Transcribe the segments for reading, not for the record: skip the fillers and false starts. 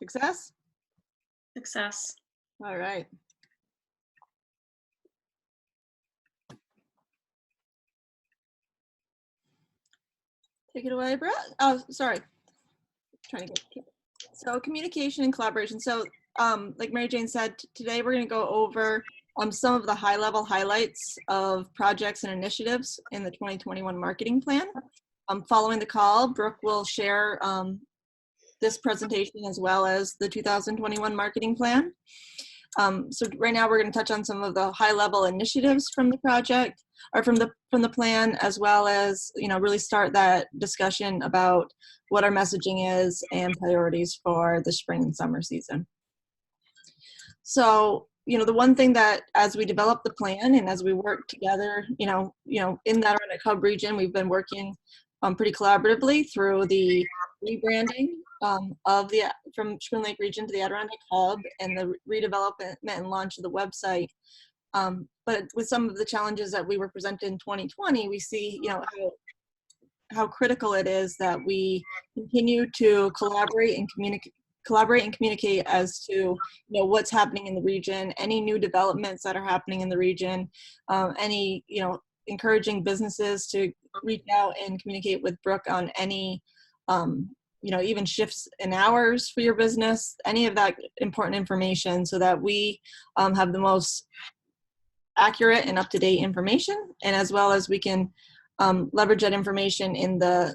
Success? Success. All right. Take it away, Brett. Oh, sorry. Trying to get so communication and collaboration. So like Mary Jane said, today we're going to go over some of the high-level highlights of projects and initiatives in the 2021 marketing plan. Following the call, Brooke will share this presentation as well as the 2021 marketing plan. So right now we're going to touch on some of the high-level initiatives from the project or from the plan, as well as really start that discussion about what our messaging is and priorities for the spring and summer season. So the one thing that as we develop the plan and as we work together, in the Adirondack Hub region, we've been working pretty collaboratively through the rebranding from Spring Lake region to the Adirondack Hub and the redevelopment and launch of the website. But with some of the challenges that we were presented in 2020, we see how critical it is that we continue to collaborate and communicate as to what's happening in the region, any new developments that are happening in the region, any encouraging businesses to reach out and communicate with Brooke on any even shifts in hours for your business, any of that important information, so that we have the most accurate and up-to-date information, and as well as we can leverage that information in the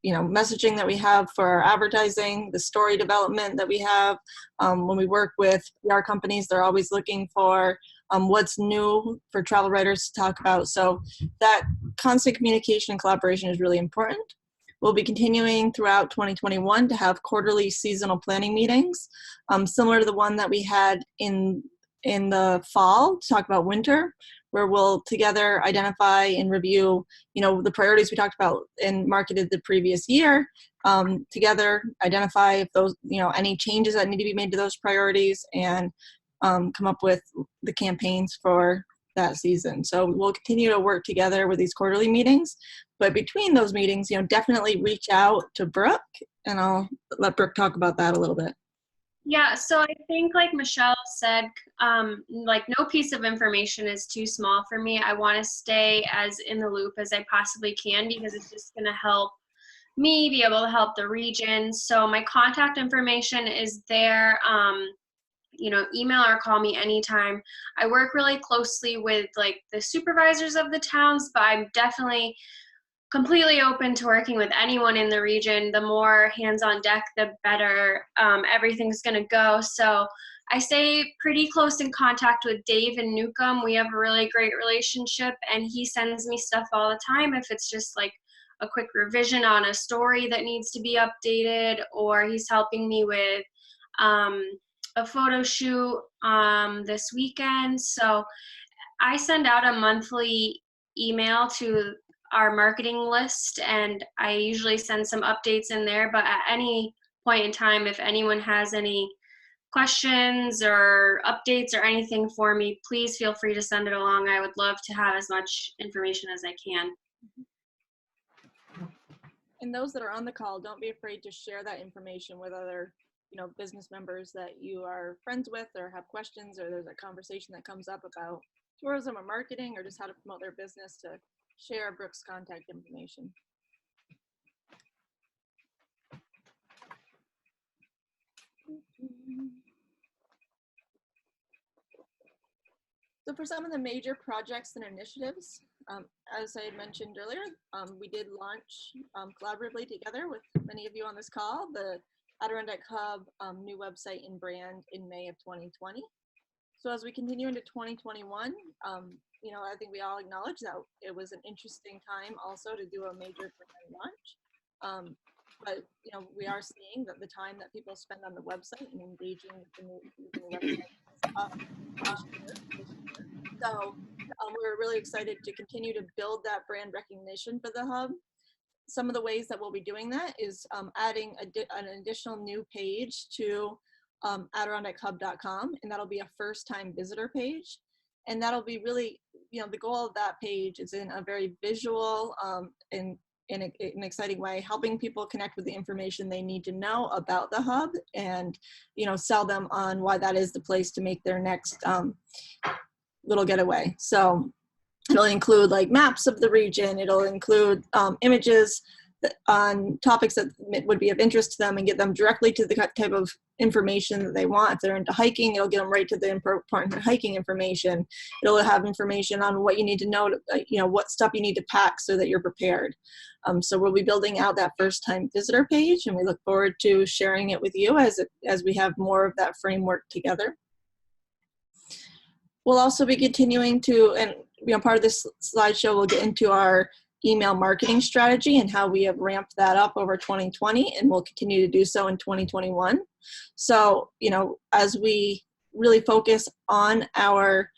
messaging that we have for our advertising, the story development that we have. When we work with PR companies, they're always looking for what's new for travel writers to talk about. So that constant communication and collaboration is really important. We'll be continuing throughout 2021 to have quarterly seasonal planning meetings, similar to the one that we had in the fall to talk about winter, where we'll together identify and review, the priorities we talked about and marketed the previous year, together identify if those, any changes that need to be made to those priorities, and come up with the campaigns for that season. So we'll continue to work together with these quarterly meetings, but between those meetings, definitely reach out to Brooke, and I'll let Brooke talk about that a little bit. Yeah, so I think like Michelle said, like no piece of information is too small for me. I want to stay as in the loop as I possibly can, because it's just going to help me be able to help the region. So my contact information is there. Email or call me anytime. I work really closely with like the supervisors of the towns, but I'm definitely completely open to working with anyone in the region. The more hands on deck, the better everything's going to go. So I stay pretty close in contact with Dave in Newcomb. We have a really great relationship, and he sends me stuff all the time. If it's just like a quick revision on a story that needs to be updated, or he's helping me with a photo shoot this weekend. So I send out a monthly email to our marketing list, and I usually send some updates in there. But at any point in time, if anyone has any questions or updates or anything for me, please feel free to send it along. I would love to have as much information as I can. And those that are on the call, don't be afraid to share that information with other business members that you are friends with or have questions, or there's a conversation that comes up about tourism or marketing or just how to promote their business, to share Brooke's contact information. So for some of the major projects and initiatives, as I had mentioned earlier, we did launch collaboratively together with many of you on this call, the Adirondack Hub new website and brand in May of 2020. So as we continue into 2021, I think we all acknowledge that it was an interesting time also to do a major brand launch. But we are seeing that the time that people spend on the website and engaging with the new website is up this year. So we're really excited to continue to build that brand recognition for the hub. Some of the ways that we'll be doing that is adding an additional new page to AdirondackHub.com, and that'll be a first-time visitor page. And that'll be really, the goal of that page is in a very visual and in an exciting way, helping people connect with the information they need to know about the hub, and sell them on why that is the place to make their next little getaway. So it'll include like maps of the region. It'll include images on topics that would be of interest to them, and get them directly to the type of information that they want. If they're into hiking, it'll get them right to the important hiking information. It'll have information on what you need to know, what stuff you need to pack so that you're prepared. So we'll be building out that first time visitor page, and we look forward to sharing it with you as we have more of that framework together. We'll also be continuing to, and part of this slideshow will get into our email marketing strategy and how we have ramped that up over 2020, and we'll continue to do so in 2021. So, as we really focus on our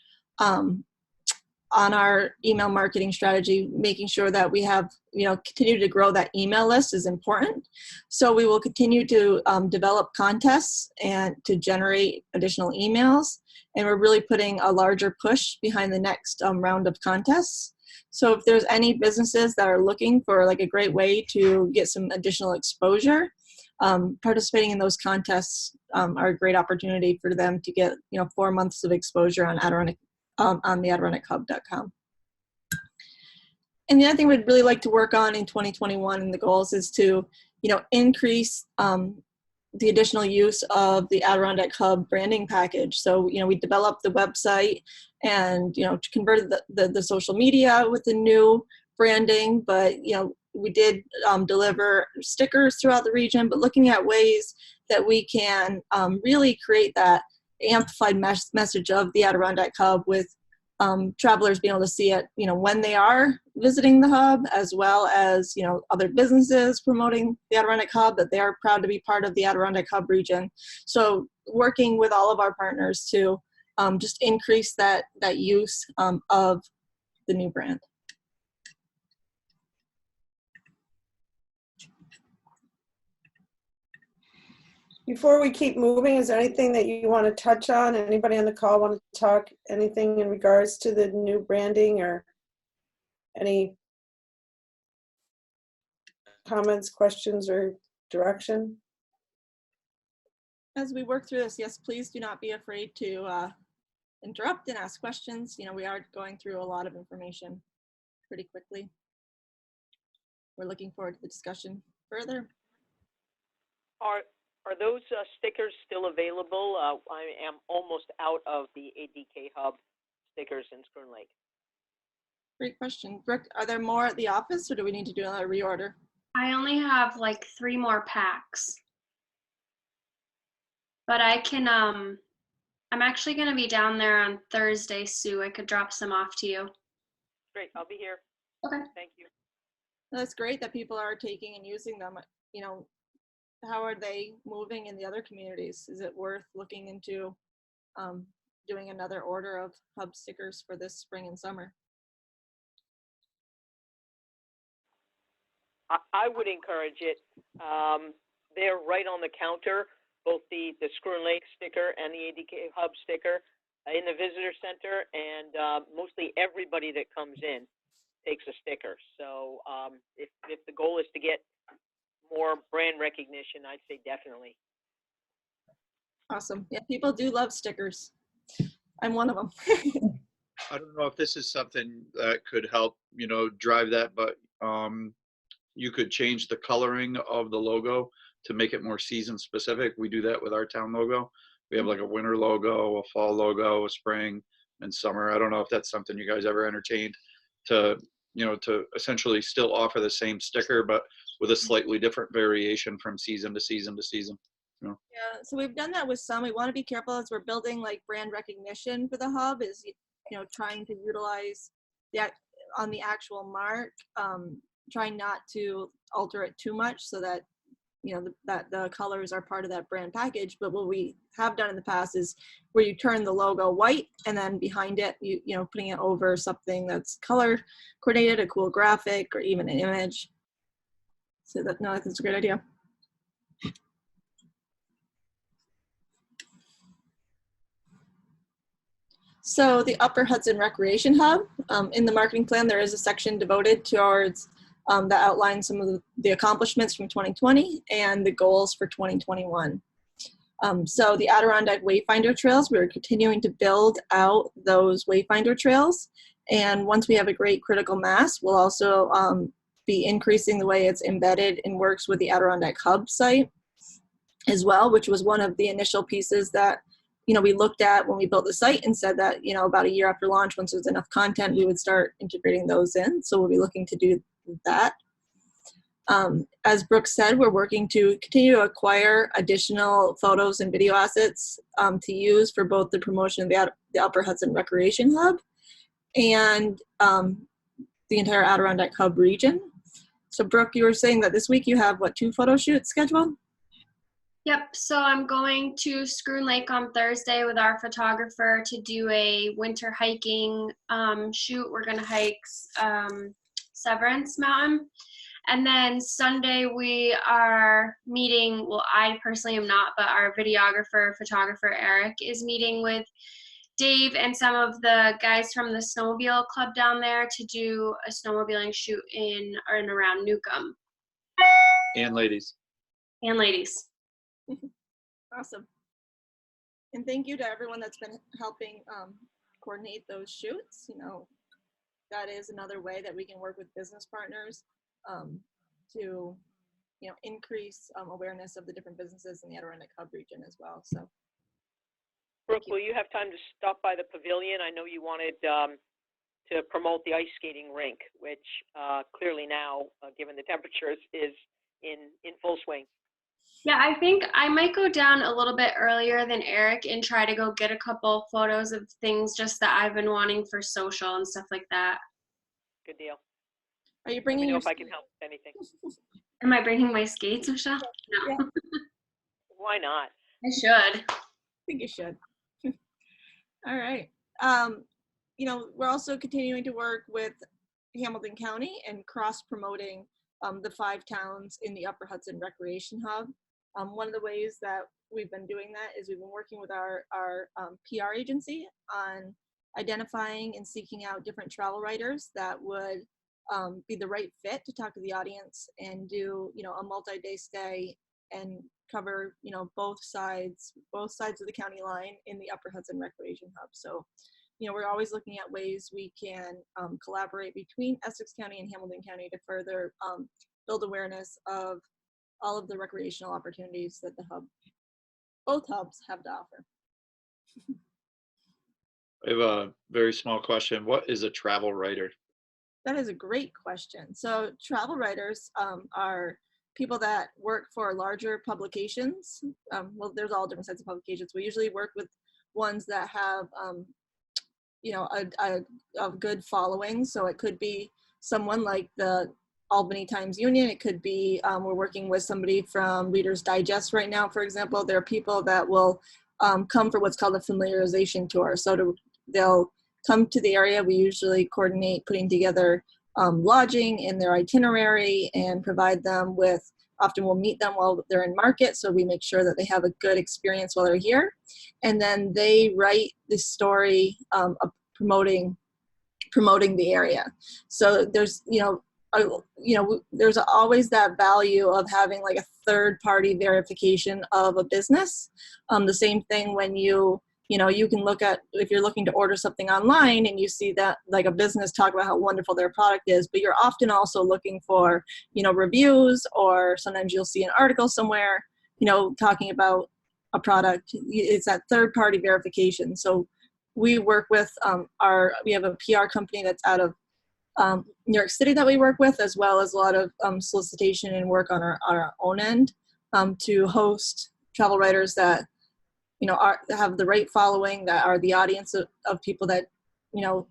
email marketing strategy, making sure that we have, continue to grow that email list is important. So we will continue to develop contests and to generate additional emails. And we're really putting a larger push behind the next round of contests. So if there's any businesses that are looking for like a great way to get some additional exposure, participating in those contests are a great opportunity for them to get 4 months of exposure on Adirondack on the AdirondackHub.com. And the other thing we'd really like to work on in 2021 and the goals is to increase the additional use of the Adirondack Hub branding package. So, we developed the website and, converted the social media with the new branding, but, we did deliver stickers throughout the region, but looking at ways that we can really create that amplified message of the Adirondack Hub with travelers being able to see it, when they are visiting the hub, as well as, other businesses promoting the Adirondack Hub, that they are proud to be part of the Adirondack Hub region. So working with all of our partners to just increase that use of the new brand. Before we keep moving, is there anything that you want to touch on? Anybody on the call want to talk anything in regards to the new branding, or any comments, questions, or direction? As we work through this, yes, please do not be afraid to interrupt and ask questions. We are going through a lot of information pretty quickly. We're looking forward to the discussion further. Are those stickers still available? I am almost out of the ADK Hub stickers in Spring Lake. Great question. Brooke, are there more at the office, or do we need to do another reorder? I only have like 3 more packs. But I can, I'm actually going to be down there on Thursday, Sue. I could drop some off to you. Great, I'll be here. Okay. Thank you. That's great that people are taking and using them. How are they moving in the other communities? Is it worth looking into doing another order of hub stickers for this spring and summer? I would encourage it. They're right on the counter, both the Spring Lake sticker and the ADK Hub sticker in the visitor center, and mostly everybody that comes in takes a sticker. So if the goal is to get more brand recognition, I'd say definitely. Awesome. Yeah, people do love stickers. I'm one of them. I don't know if this is something that could help, drive that, but you could change the coloring of the logo to make it more season specific. We do that with our town logo. We have like a winter logo, a fall logo, a spring and summer. I don't know if that's something you guys ever entertained to essentially still offer the same sticker, but with a slightly different variation from season to season to season. Yeah, so we've done that with some. We want to be careful as we're building like brand recognition for the hub, is trying to utilize that on the actual mark, trying not to alter it too much so that that the colors are part of that brand package. But what we have done in the past is where you turn the logo white, and then behind it putting it over something that's color coordinated, a cool graphic, or even an image. So I think it's a great idea. So the Upper Hudson Recreation Hub, in the marketing plan, there is a section devoted towards that outlines some of the accomplishments from 2020 and the goals for 2021. So the Adirondack Wayfinder Trails, we're continuing to build out those Wayfinder Trails. And once we have a great critical mass, we'll also be increasing the way it's embedded and works with the Adirondack Hub site as well, which was one of the initial pieces that, we looked at when we built the site and said that, about a year after launch, once there's enough content, we would start integrating those in. So we'll be looking to do that. As Brooke said, we're working to continue to acquire additional photos and video assets to use for both the promotion of the Upper Hudson Recreation Hub and the entire Adirondack Hub region. So Brooke, you were saying that this week you have, 2 photo shoots scheduled? Yep, so I'm going to Scroon Lake on Thursday with our photographer to do a winter hiking shoot. We're gonna hike Severance Mountain. And then Sunday we are meeting, well, I personally am not, but our videographer, photographer Eric is meeting with Dave and some of the guys from the snowmobile club down there to do a snowmobiling shoot in and around Newcomb. And ladies. And ladies. Awesome. And thank you to everyone that's been helping coordinate those shoots. That is another way that we can work with business partners to, increase awareness of the different businesses in the Adirondack Hub region as well. So, Brooke, will you have time to stop by the pavilion? I know you wanted to promote the ice skating rink, which clearly now, given the temperatures, is in full swing. Yeah, I think I might go down a little bit earlier than Eric and try to go get a couple photos of things just that I've been wanting for social and stuff like that. Good deal. Are you bringing Let me know your if I can help with anything. Am I bringing my skates, Michelle? No. Yeah. Why not? I should. I think you should. All right. We're also continuing to work with Hamilton County and cross-promoting the 5 towns in the Upper Hudson Recreation Hub. One of the ways that we've been doing that is we've been working with our PR agency on identifying and seeking out different travel writers that would be the right fit to talk to the audience and do, a multi-day stay and cover, both sides of the county line in the Upper Hudson Recreation Hub. So, we're always looking at ways we can collaborate between Essex County and Hamilton County to further build awareness of all of the recreational opportunities that both hubs have to offer. I have a very small question. What is a travel writer? That is a great question. So travel writers are people that work for larger publications. Well, there's all different types of publications. We usually work with ones that have, a good following. So it could be someone like the Albany Times-Union. It could be, we're working with somebody from Reader's Digest right now, for example. There are people that will come for what's called a familiarization tour. So they'll come to the area. We usually coordinate putting together lodging in their itinerary and provide them with, often we'll meet them while they're in market, so we make sure that they have a good experience while they're here. And then they write the story of promoting the area. So there's, there's always that value of having like a third-party verification of a business. The same thing when you can look at, if you're looking to order something online and you see that like a business talk about how wonderful their product is, but you're often also looking for, reviews, or sometimes you'll see an article somewhere, talking about a product. It's that third-party verification. So we work with we have a PR company that's out of New York City that we work with, as well as a lot of solicitation and work on our own end to host travel writers that have the right following, that are the audience of people that,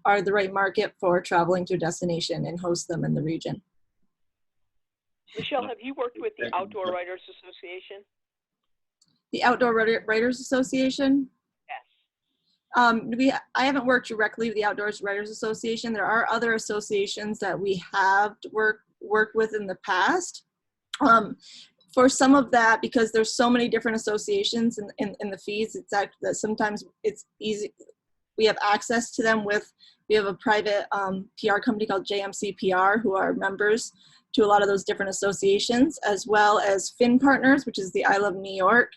are the right market for traveling to a destination and host them in the region. Michelle, have you worked with the Outdoor Writers Association? The Outdoor Writers Association? Yes. I haven't worked directly with the Outdoors Writers Association. There are other associations that we have worked with in the past. For some of that, because there's so many different associations in the fees, it's that sometimes it's easy. We have access to them we have a private PR company called JMC PR who are members to a lot of those different associations, as well as Fin Partners, which is the I Love New York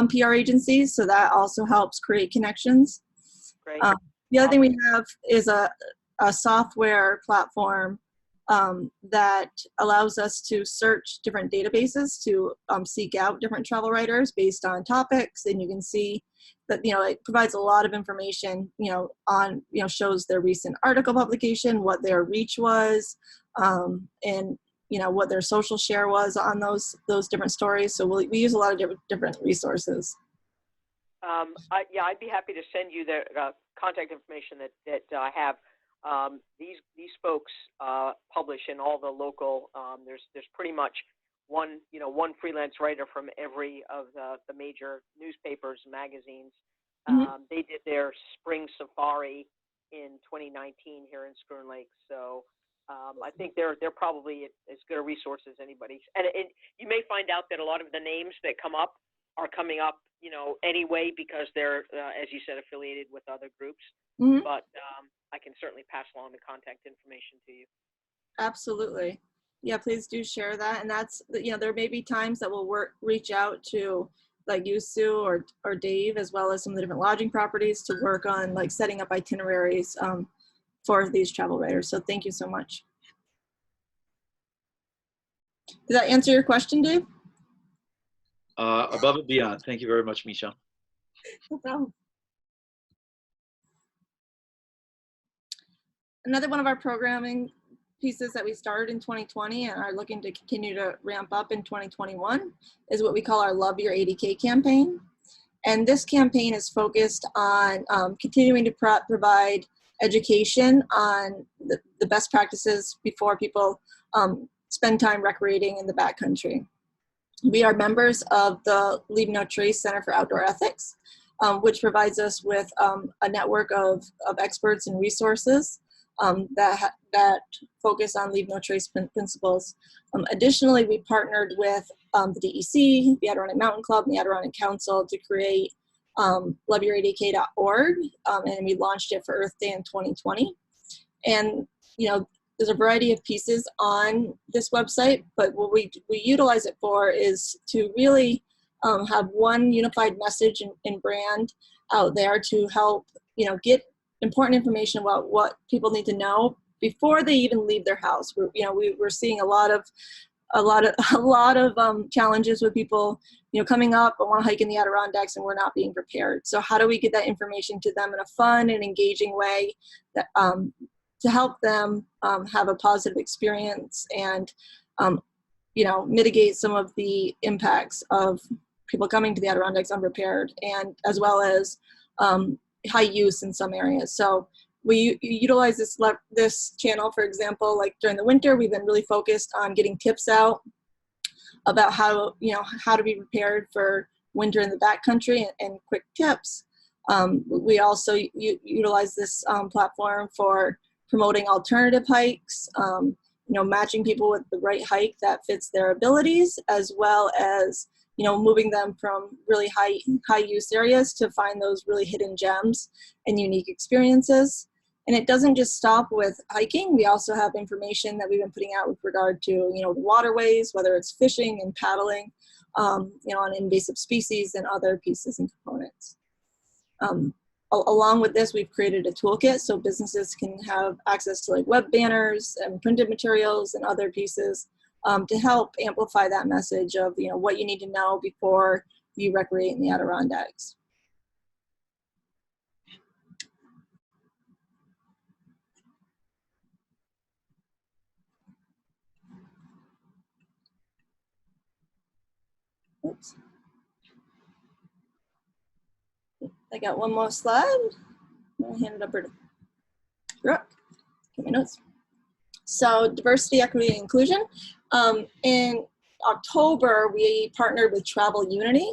PR agencies. So that also helps create connections. Great. The other thing we have is a software platform that allows us to search different databases to seek out different travel writers based on topics. And you can see that, it provides a lot of information, on, shows their recent article publication, what their reach was, and, what their social share was on those different stories. So we use a lot of different resources. I'd be happy to send you the contact information that I have. These folks publish in all the local. There's pretty much one freelance writer from every of the major newspapers, magazines. They did their spring safari in 2019 here in Schroon Lake. So I think they're probably as good a resource as anybody's. And you may find out that a lot of the names that come up are coming up, anyway, because they're, as you said, affiliated with other groups. But I can certainly pass along the contact information to you. Absolutely. Yeah, please do share that. And that's, there may be times that we'll reach out to like you, Sue, or Dave, as well as some of the different lodging properties to work on like setting up itineraries for these travel writers. So thank you so much. Did that answer your question, Dave? Above and beyond. Thank you very much, Michelle. No problem. Another one of our programming pieces that we started in 2020 and are looking to continue to ramp up in 2021 is what we call our Love Your ADK campaign. And this campaign is focused on continuing to provide education on the best practices before people spend time recreating in the backcountry. We are members of the Leave No Trace Center for Outdoor Ethics, which provides us with a network of experts and resources that focus on Leave No Trace principles. Additionally, we partnered with the DEC, the Adirondack Mountain Club, and the Adirondack Council to create loveyouradk.org, and we launched it for Earth Day in 2020. And, there's a variety of pieces on this website, but what we utilize it for is to really have one unified message and brand out there to help, get important information about what people need to know before they even leave their house. We're seeing a lot of challenges with people, coming up and want to hike in the Adirondacks, and we're not being prepared. So how do we get that information to them in a fun and engaging way that to help them have a positive experience and, mitigate some of the impacts of people coming to the Adirondacks unprepared, and as well as high use in some areas. So we utilize this channel, for example, like during the winter, we've been really focused on getting tips out about how to be prepared for winter in the backcountry and quick tips. We also utilize this platform for promoting alternative hikes, matching people with the right hike that fits their abilities, as well as, moving them from really high use areas to find those really hidden gems and unique experiences. And it doesn't just stop with hiking. We also have information that we've been putting out with regard to, the waterways, whether it's fishing and paddling, on invasive species and other pieces and components. Along with this, we've created a toolkit so businesses can have access to like web banners and printed materials and other pieces to help amplify that message of, what you need to know before you recreate in the Adirondacks. Oops. I got one more slide. I'll hand it over to Brooke. Get my notes. So diversity, equity, and inclusion. In October, we partnered with Travel Unity.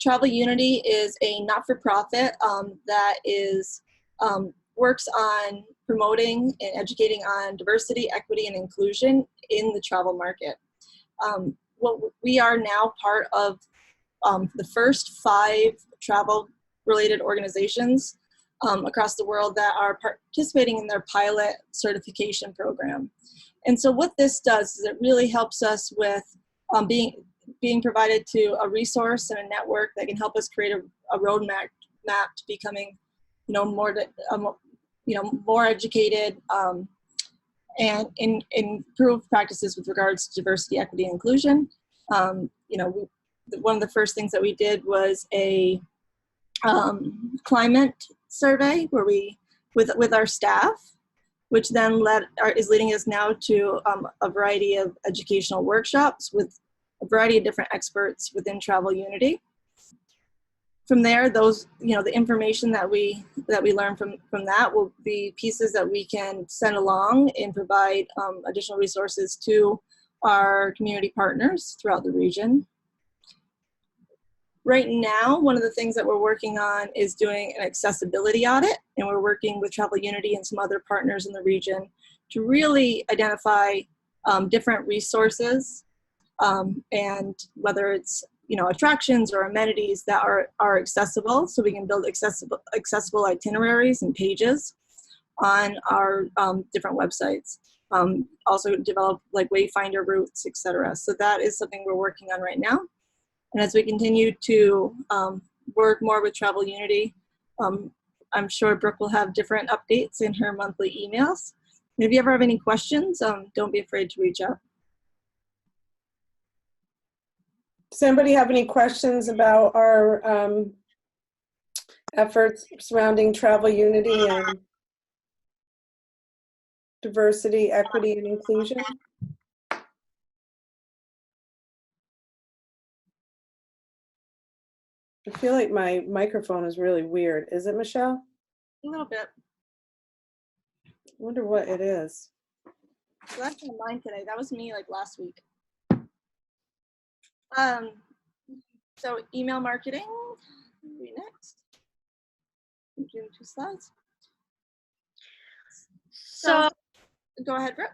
Travel Unity is a not-for-profit that works on promoting and educating on diversity, equity, and inclusion in the travel market. We are now part of the first 5 travel-related organizations across the world that are participating in their pilot certification program. And so what this does is it really helps us with being provided to a resource and a network that can help us create a roadmap to becoming, more educated and improve practices with regards to diversity, equity, and inclusion. One of the first things that we did was a climate survey where we, with our staff, which then is leading us now to a variety of educational workshops with a variety of different experts within Travel Unity. From there, the information that we learn from that will be pieces that we can send along and provide additional resources to our community partners throughout the region. Right now, one of the things that we're working on is doing an accessibility audit, and we're working with Travel Unity and some other partners in the region to really identify different resources and whether it's attractions or amenities that are accessible, so we can build accessible itineraries and pages on our different websites. Also develop like wayfinder routes, etc. So that is something we're working on right now. And as we continue to work more with Travel Unity, I'm sure Brooke will have different updates in her monthly emails. And if you ever have any questions, don't be afraid to reach out. Does anybody have any questions about our efforts surrounding Travel Unity and diversity, equity, and inclusion? I feel like my microphone is really weird. Is it, Michelle? A little bit. I wonder what it is. So that's on mine today. That was me like last week. So email marketing, next. I'm doing 2 slides. So Go ahead, Brooke.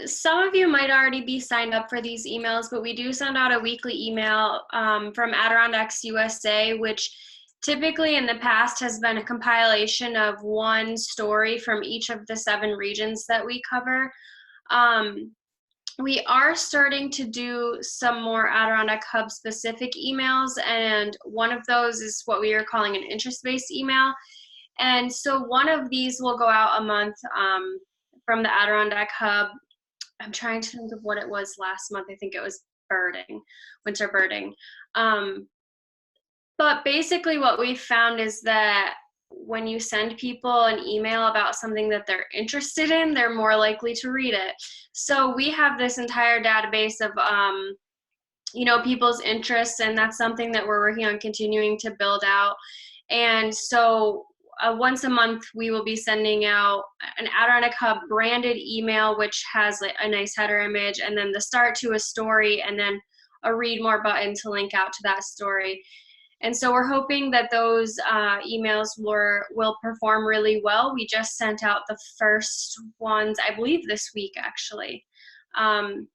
some of you might already be signed up for these emails, but we do send out a weekly email from Adirondacks USA, which typically in the past has been a compilation of one story from each of the 7 regions that we cover. We are starting to do some more Adirondack Hub specific emails, and one of those is what we are calling an interest-based email. And so one of these will go out a month from the Adirondack Hub. I'm trying to think of what it was last month. I think it was birding, winter birding. But basically what we found is that when you send people an email about something that they're interested in, they're more likely to read it. So we have this entire database of people's interests, and that's something that we're working on continuing to build out. And so once a month, we will be sending out an Adirondack Hub branded email, which has like a nice header image, and then the start to a story, and then a read more button to link out to that story. And so we're hoping that those emails will perform really well. We just sent out the first ones, I believe this week actually.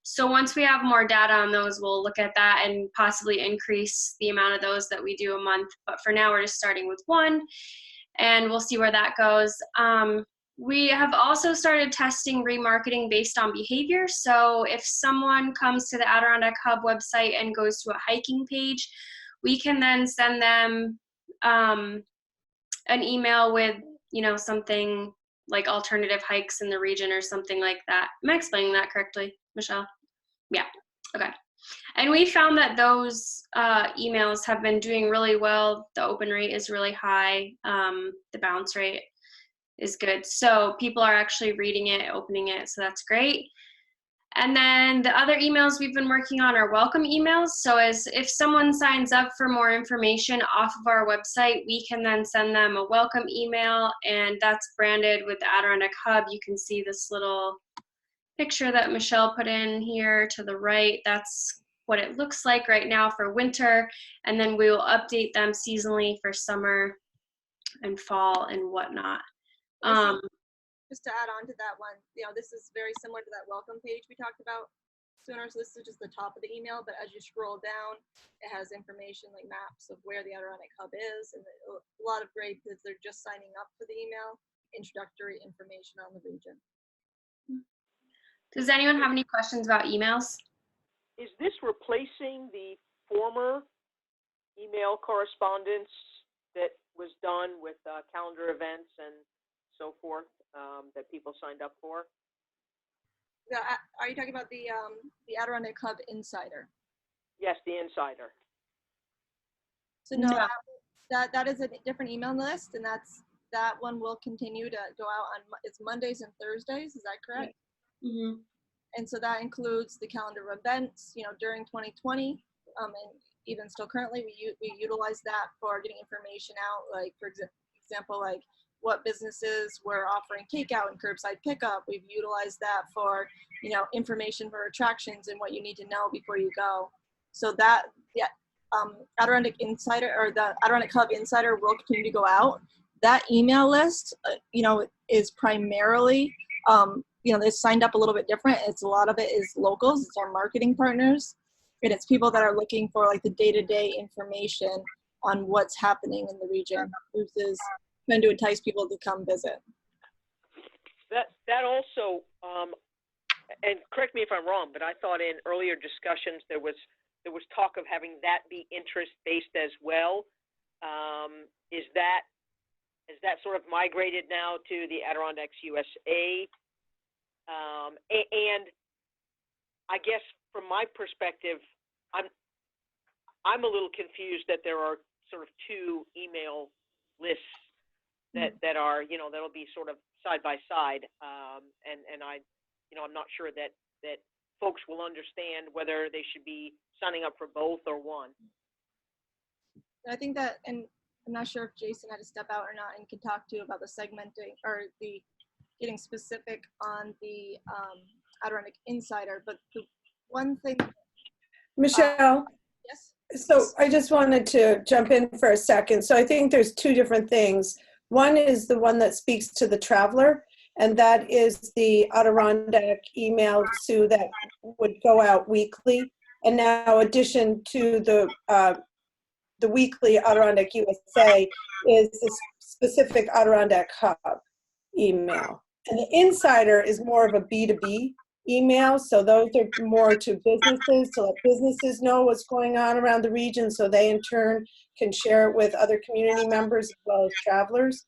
So once we have more data on those, we'll look at that and possibly increase the amount of those that we do a month. But for now, we're just starting with 1, and we'll see where that goes. We have also started testing remarketing based on behavior. So if someone comes to the Adirondack Hub website and goes to a hiking page, we can then send them an email with, something like alternative hikes in the region or something like that. Am I explaining that correctly, Michelle? Yeah, okay. And we found that those emails have been doing really well. The open rate is really high. The bounce rate is good. So people are actually reading it, opening it, so that's great. And then the other emails we've been working on are welcome emails. So if someone signs up for more information off of our website, we can then send them a welcome email, and that's branded with the Adirondack Hub. You can see this little picture that Michelle put in here to the right. That's what it looks like right now for winter, and then we will update them seasonally for summer and fall and whatnot. Just to add on to that one, this is very similar to that welcome page we talked about sooner. So this is just the top of the email, but as you scroll down, it has information like maps of where the Adirondack Hub is, and a lot of great, because they're just signing up for the email, introductory information on the region. Does anyone have any questions about emails? Is this replacing the former email correspondence that was done with calendar events and so forth that people signed up for? Yeah, are you talking about the Adirondack Hub Insider? Yes, the insider. So no, No. that is a different email list, and that one will continue to go out on it's Mondays and Thursdays. Is that correct? Mm-hmm. And so that includes the calendar of events, during 2020, and even still currently, we utilize that for getting information out, like for example, like what businesses were offering takeout and curbside pickup. We've utilized that for, information for attractions and what you need to know before you go. So that, yeah, Adirondack Insider or the Adirondack Hub Insider will continue to go out. That email list, is primarily, it's signed up a little bit different. A lot of it is locals. It's our marketing partners. And it's people that are looking for like the day-to-day information on what's happening in the region versus trying to entice people to come visit. That also, and correct me if I'm wrong, but I thought in earlier discussions there was talk of having that be interest-based as well. Is that sort of migrated now to the Adirondacks USA? And I guess from my perspective, I'm a little confused that there are sort of two email lists that are, that'll be sort of side by side. And I'm not sure that folks will understand whether they should be signing up for both or one. I think that, and I'm not sure if Jason had to step out or not and can talk to you about the segmenting or the getting specific on the Adirondack Insider, but the one thing. Michelle? Yes? So I just wanted to jump in for a second. So I think there's two different things. One is the one that speaks to the traveler, and that is the Adirondack email, Sue, that would go out weekly. And now, addition to the weekly Adirondack USA is the specific Adirondack Hub email. And the Insider is more of a B2B email, so those are more to businesses, to let businesses know what's going on around the region, so they in turn can share it with other community members as well as travelers.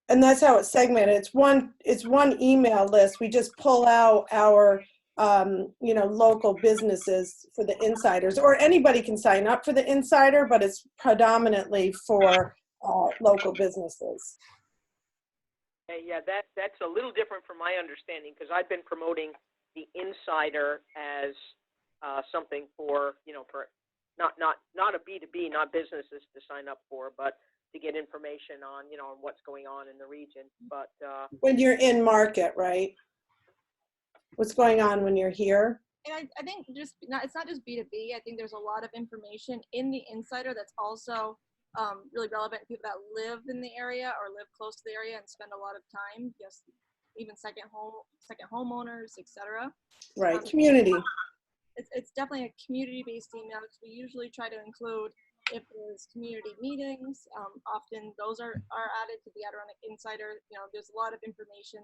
And that's how it's segmented. It's one email list. We just pull out our local businesses for the insiders, or anybody can sign up for the Insider, but it's predominantly for local businesses. Yeah, that's a little different from my understanding, because I've been promoting the Insider as something for for not a B2B, not businesses to sign up for, but to get information on on what's going on in the region. But when you're in market, right? What's going on when you're here? And I think it's not just B2B. I think there's a lot of information in the Insider that's also really relevant to people that live in the area or live close to the area and spend a lot of time, even second homeowners, etc. Right, community. It's definitely a community-based email, because we usually try to include, if there's community meetings, often those are added to the Adirondack Insider. There's a lot of information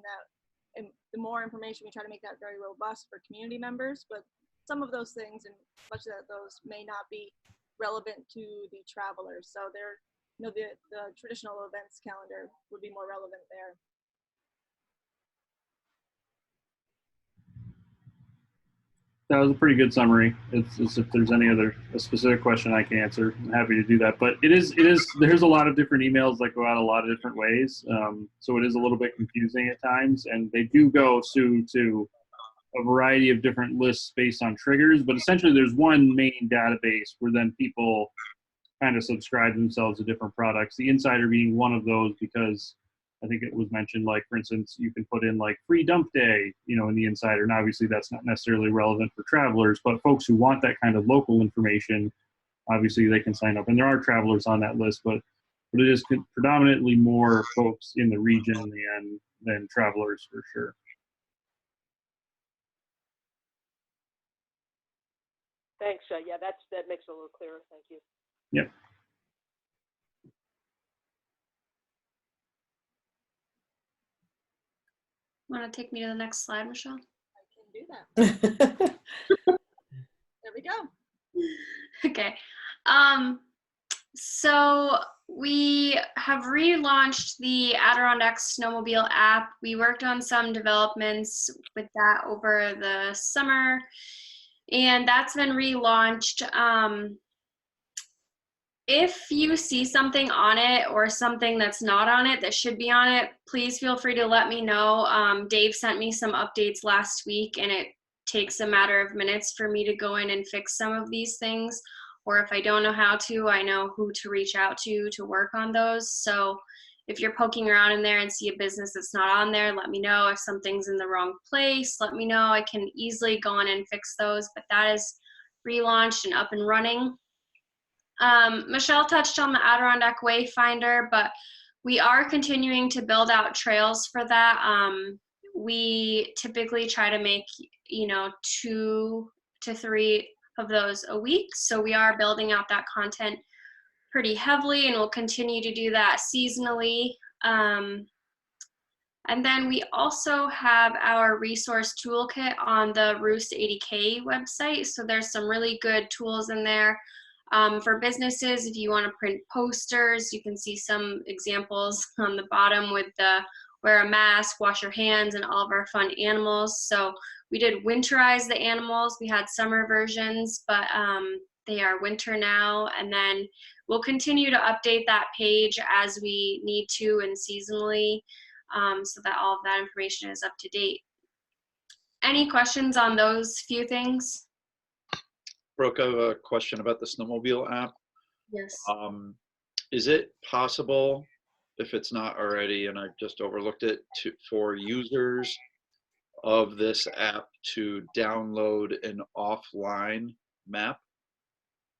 and the more information, we try to make that very robust for community members, but some of those things and much of those may not be relevant to the travelers. So they're, the traditional events calendar would be more relevant there. That was a pretty good summary. It's if there's any other a specific question I can answer, I'm happy to do that. But there's a lot of different emails that go out a lot of different ways. So it is a little bit confusing at times, and they do go to a variety of different lists based on triggers. But essentially, there's one main database where then people kind of subscribe themselves to different products. The Insider being one of those, because I think it was mentioned, like, for instance, you can put in like free dump day, in the Insider. And obviously that's not necessarily relevant for travelers, but folks who want that kind of local information, obviously they can sign up. And there are travelers on that list, but it is predominantly more folks in the region than travelers for sure. thanks. Yeah, that makes it a little clearer. Thank you. Yep. Want to take me to the next slide, Michelle? I can do that. There we go. Okay. So we have relaunched the Adirondack Snowmobile app. We worked on some developments with that over the summer, and that's been relaunched. If you see something on it or something that's not on it that should be on it, please feel free to let me know. Dave sent me some updates last week, and it takes a matter of minutes for me to go in and fix some of these things. Or if I don't know how to, I know who to reach out to work on those. So if you're poking around in there and see a business that's not on there, let me know. If something's in the wrong place, let me know. I can easily go in and fix those, but that is relaunched and up and running. Michelle touched on the Adirondack Wayfinder, but we are continuing to build out trails for that. We typically try to make, 2 to 3 of those a week. So we are building out that content pretty heavily, and we'll continue to do that seasonally. And then we also have our resource toolkit on the Roost 80K website. So there's some really good tools in there. For businesses, if you want to print posters, you can see some examples on the bottom with the wear a mask, wash your hands, and all of our fun animals. So we did winterize the animals. We had summer versions, but they are winter now. And then we'll continue to update that page as we need to and seasonally, so that all of that information is up to date. Any questions on those few things? Brooke, I have a question about the snowmobile app. Yes. Is it possible, if it's not already, and I've just overlooked it, for users of this app to download an offline map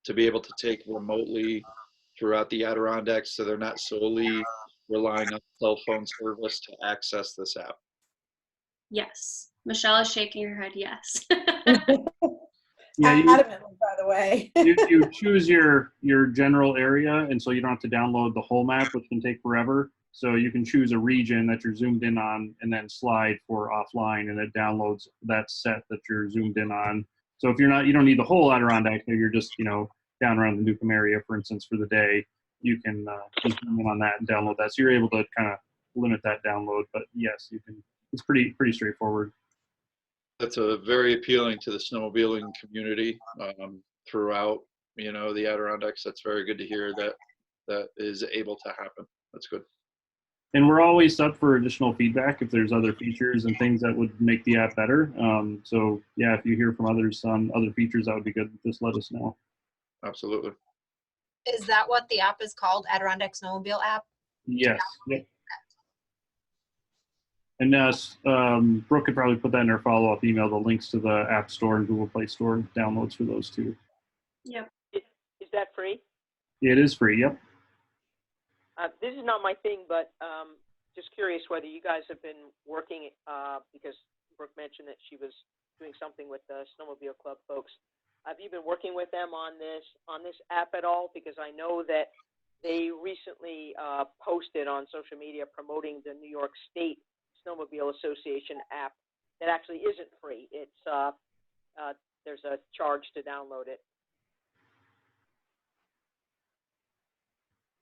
to be able to take remotely throughout the Adirondacks, so they're not solely relying on cell phone service to access this app? Yes. Michelle is shaking her head yes. Yeah, Adamantly, by the way. you choose your general area, and so you don't have to download the whole map, which can take forever. So you can choose a region that you're zoomed in on and then slide for offline, and it downloads that set that you're zoomed in on. So if you don't need the whole Adirondack, if you're just, down around the Newcomb area, for instance, for the day, you can just zoom in on that and download that. So you're able to kind of limit that download, but yes, you can. It's pretty straightforward. That's very appealing to the snowmobiling community throughout, the Adirondacks. That's very good to hear that is able to happen. That's good. And we're always up for additional feedback if there's other features and things that would make the app better. So yeah, if you hear from others on other features, that would be good. Just let us know. Absolutely. Is that what the app is called? Adirondack Snowmobile app? Yes. Yep. And Brooke could probably put that in her follow-up email, the links to the App Store and Google Play Store downloads for those too. Yep. Is that free? It is free, yep. This is not my thing, but just curious whether you guys have been working, because Brooke mentioned that she was doing something with the Snowmobile Club folks. Have you been working with them on this app at all? Because I know that they recently posted on social media promoting the New York State Snowmobile Association app that actually isn't free. It's there's a charge to download it.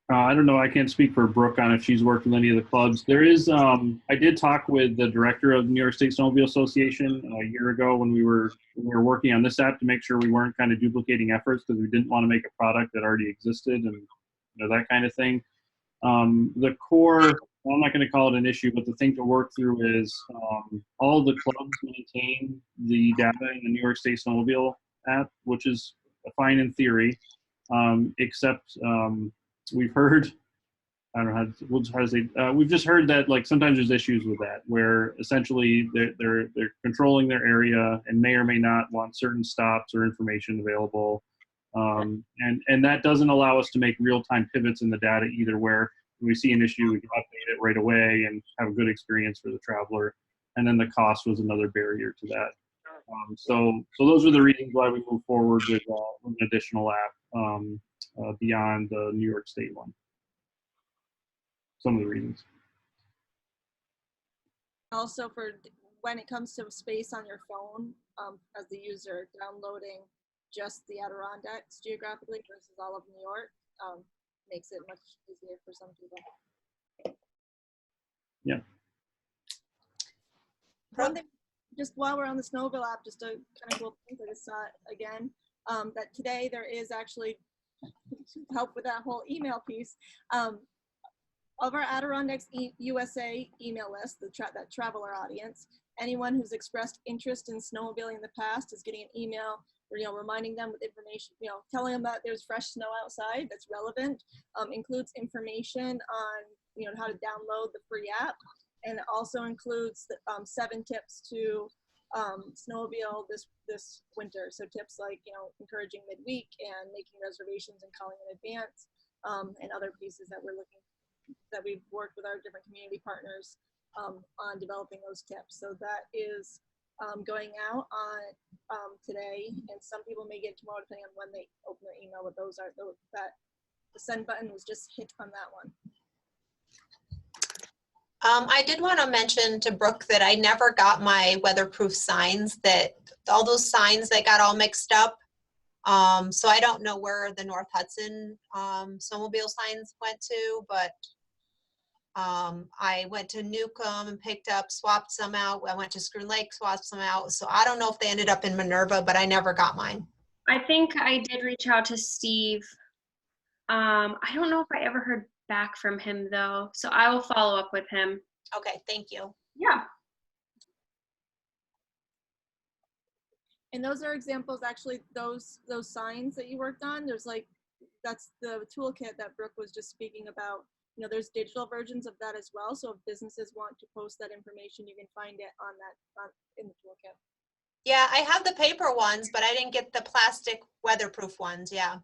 I don't know. I can't speak for Brooke on if she's worked with any of the clubs. There is, I did talk with the director of the New York State Snowmobile Association a year ago when we were working on this app to make sure we weren't kind of duplicating efforts, because we didn't want to make a product that already existed and that kind of thing. The core, I'm not going to call it an issue, but the thing to work through is all the clubs maintain the data in the New York State Snowmobile app, which is fine in theory, except we've heard, I don't know how to say, we've just heard that like sometimes there's issues with that, where essentially they're controlling their area and may or may not want certain stops or information available. And that doesn't allow us to make real-time pivots in the data either, where when we see an issue, we can update it right away and have a good experience for the traveler. And then the cost was another barrier to that. So those are the reasons why we move forward with an additional app beyond the New York State one. Some of the reasons. Also for when it comes to space on your phone, as the user downloading just the Adirondacks geographically versus all of New York, makes it much easier for some people. Yeah. One thing, just while we're on the Snowville app, just a kind of cool thing, I just saw it again, that today there is actually, to help with that whole email piece, of our Adirondacks USA email list, that traveler audience, anyone who's expressed interest in snowmobiling in the past is getting an email, reminding them with information, telling them that there's fresh snow outside that's relevant, includes information on, how to download the free app, and it also includes the, 7 tips to snowmobile this winter. So tips like, encouraging midweek and making reservations and calling in advance, and other pieces that we've worked with our different community partners on developing those tips. So that is going out on today, and some people may get tomorrow depending on when they open their email. But those are the send button was just hit on that one. I did want to mention to Brooke that I never got my weatherproof signs, that all those signs that got all mixed up. So I don't know where the North Hudson snowmobile signs went to, but I went to Newcomb and swapped some out. I went to Screw Lake, swapped some out. So I don't know if they ended up in Minerva, but I never got mine. I think I did reach out to Steve. I don't know if I ever heard back from him though, so I will follow up with him. Okay, thank you. Yeah. And those are examples, actually, those signs that you worked on. That's the toolkit that Brooke was just speaking about. There's digital versions of that as well. So if businesses want to post that information, you can find it in the toolkit. Yeah, I have the paper ones, but I didn't get the plastic weatherproof ones. Yeah.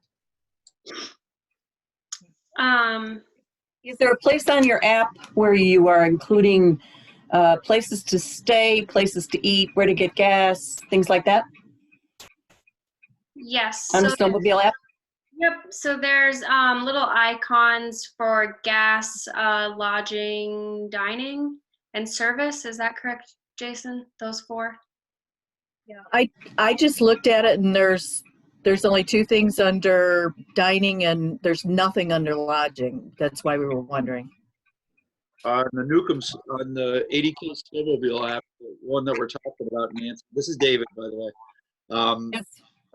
Is there a place on your app where you are including places to stay, places to eat, where to get gas, things like that Yes. on the snowmobile app? Yep. So there's little icons for gas, lodging, dining, and service. Is that correct, Jason? Those 4? Yeah. I just looked at it, and there's only 2 things under dining, and there's nothing under lodging. That's why we were wondering. On the on the 80K snowmobile app, the one that we're talking about, Nancy, this is David, by the way. Yes.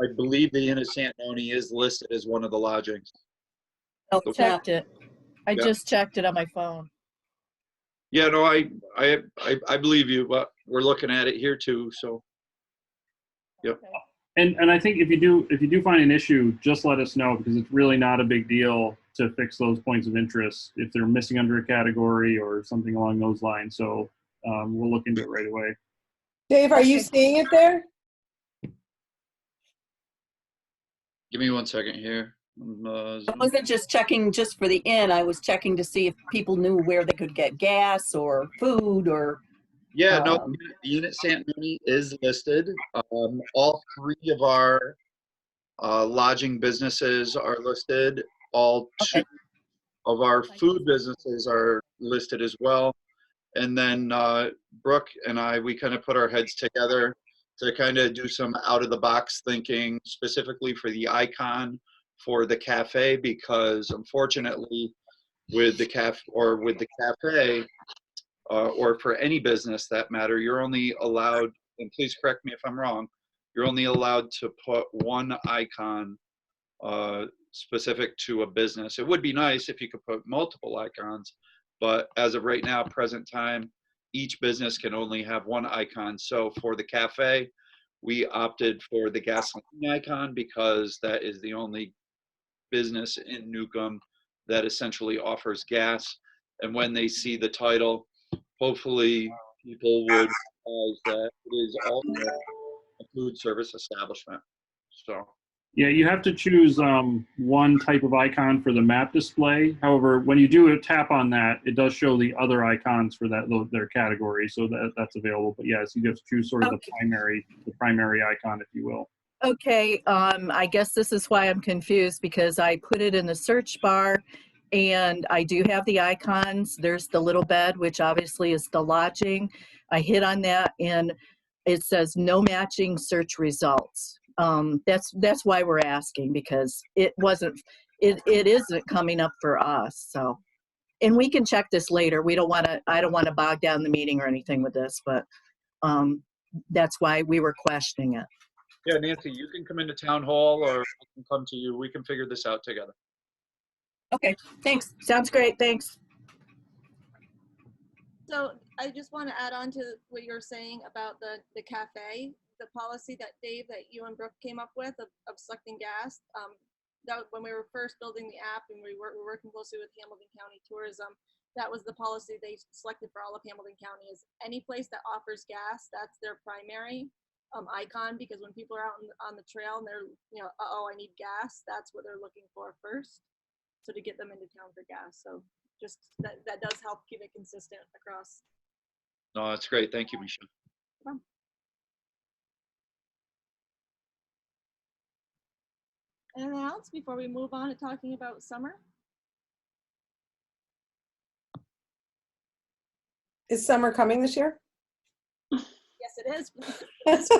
I believe the Inn at Santoni is listed as one of the lodgings. I checked it. I Yeah. just checked it on my phone. Yeah, no, I believe you, but we're looking at it here too. So, yep. Okay. And I think if you do find an issue, just let us know, because it's really not a big deal to fix those points of interest if they're missing under a category or something along those lines. So we'll look into it right away. Dave, are you seeing it there? Give me 1 second here. I wasn't just checking just for the inn. I was checking to see if people knew where they could get gas or food or. Yeah, no, the Inn at Santoni is listed. All 3 of our lodging businesses are listed. All 2 of our food businesses are listed as well. And then Brooke and I, we kind of put our heads together to kind of do some out of the box thinking, specifically for the icon for the cafe, because unfortunately with the cafe or for any business that matter, you're only allowed, and please correct me if I'm wrong, you're only allowed to put 1 icon specific to a business. It would be nice if you could put multiple icons, but as of right now, present time, each business can only have 1 icon. So for the cafe, we opted for the gasoline icon because that is the only business in Newcomb that essentially offers gas. And when they see the title, hopefully people would realize that it is also a food service establishment. So. Yeah, you have to choose 1 type of icon for the map display. However, when you do a tap on that, it does show the other icons for their category, so that's available. But yes, you have to choose sort of the primary icon, if you will. Okay, I guess this is why I'm confused, because I put it in the search bar and I do have the icons. There's the little bed, which obviously is the lodging, I hit on that, and it says no matching search results. That's why we're asking, because it isn't coming up for us. So, and we can check this later. I don't want to bog down the meeting or anything with this, but that's why we were questioning it. Yeah, Nancy, you can come into town hall, or I can come to you. We can figure this out together. Okay, thanks. Sounds great. Thanks. So I just want to add on to what you're saying about the cafe, the policy that Dave, that you and Brooke came up with of selecting gas. That when we were first building the app and we were working closely with Hamilton County Tourism, that was the policy they selected for all of Hamilton County, is any place that offers gas, that's their primary icon, because when people are out on the trail and they're, you know, oh, I need gas, that's what they're looking for first. So to get them into town for gas. So just that does help keep it consistent across. No, that's great. Thank you, Michelle. Anything else before we move on to talking about summer? Is summer coming this year? Yes, it is. That's All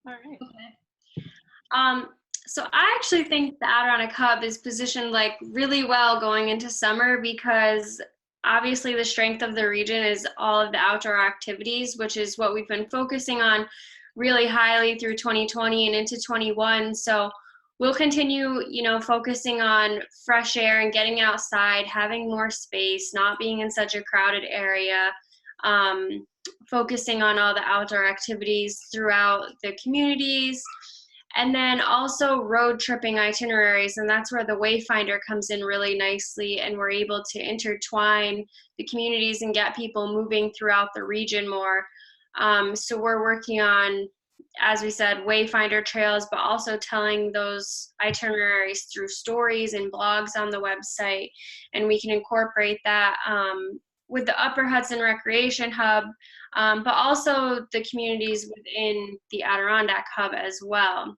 right. Okay. So I actually think the Adirondack Hub is positioned like really well going into summer, because obviously the strength of the region is all of the outdoor activities, which is what we've been focusing on really highly through 2020 and into 21. So we'll continue, you know, focusing on fresh air and getting outside, having more space, not being in such a crowded area, focusing on all the outdoor activities throughout the communities. And then also road tripping itineraries, and that's where the Wayfinder comes in really nicely, and we're able to intertwine the communities and get people moving throughout the region more. So we're working on, as we said, Wayfinder trails, but also telling those itineraries through stories and blogs on the website, and we can incorporate that with the Upper Hudson Recreation Hub, but also the communities within the Adirondack Hub as well.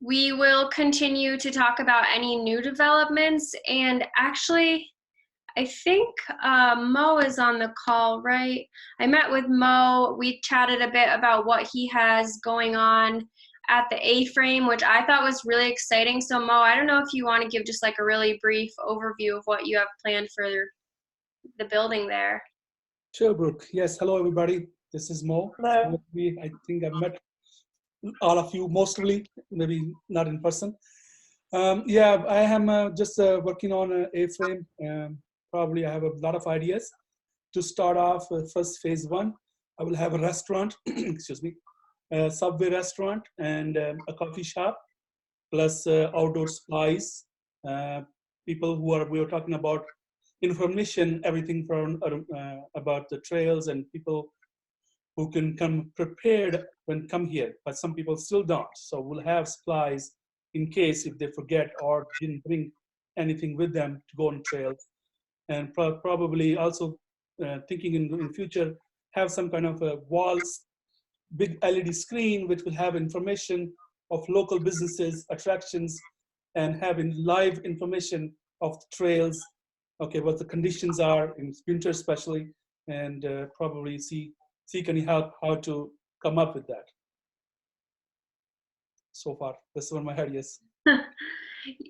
We will continue to talk about any new developments, and actually, I think Mo is on the call, right? I met with Mo. We chatted a bit about what he has going on at the A-frame, which I thought was really exciting. So Mo, I don't know if you want to give just like a really brief overview of what you have planned for the building there. Sure, Brooke. Yes, hello everybody. This is Mo. Hello. I think I've met all of you, mostly, maybe not in person. Yeah, I am just working on an A-frame. Probably I have a lot of ideas. To start off, first phase one, I will have a restaurant, excuse me, a Subway restaurant and a coffee shop, plus outdoor supplies. People we were talking about information, everything from about the trails, and people who can come prepared when come here, but some people still don't. So we'll have supplies in case if they forget or didn't bring anything with them to go on trails. And probably also thinking in future, have some kind of a walls, big LED screen, which will have information of local businesses, attractions, and having live information of the trails, okay, what the conditions are in winter especially, and probably seek any help how to come up with that. So far, that's one of my ideas.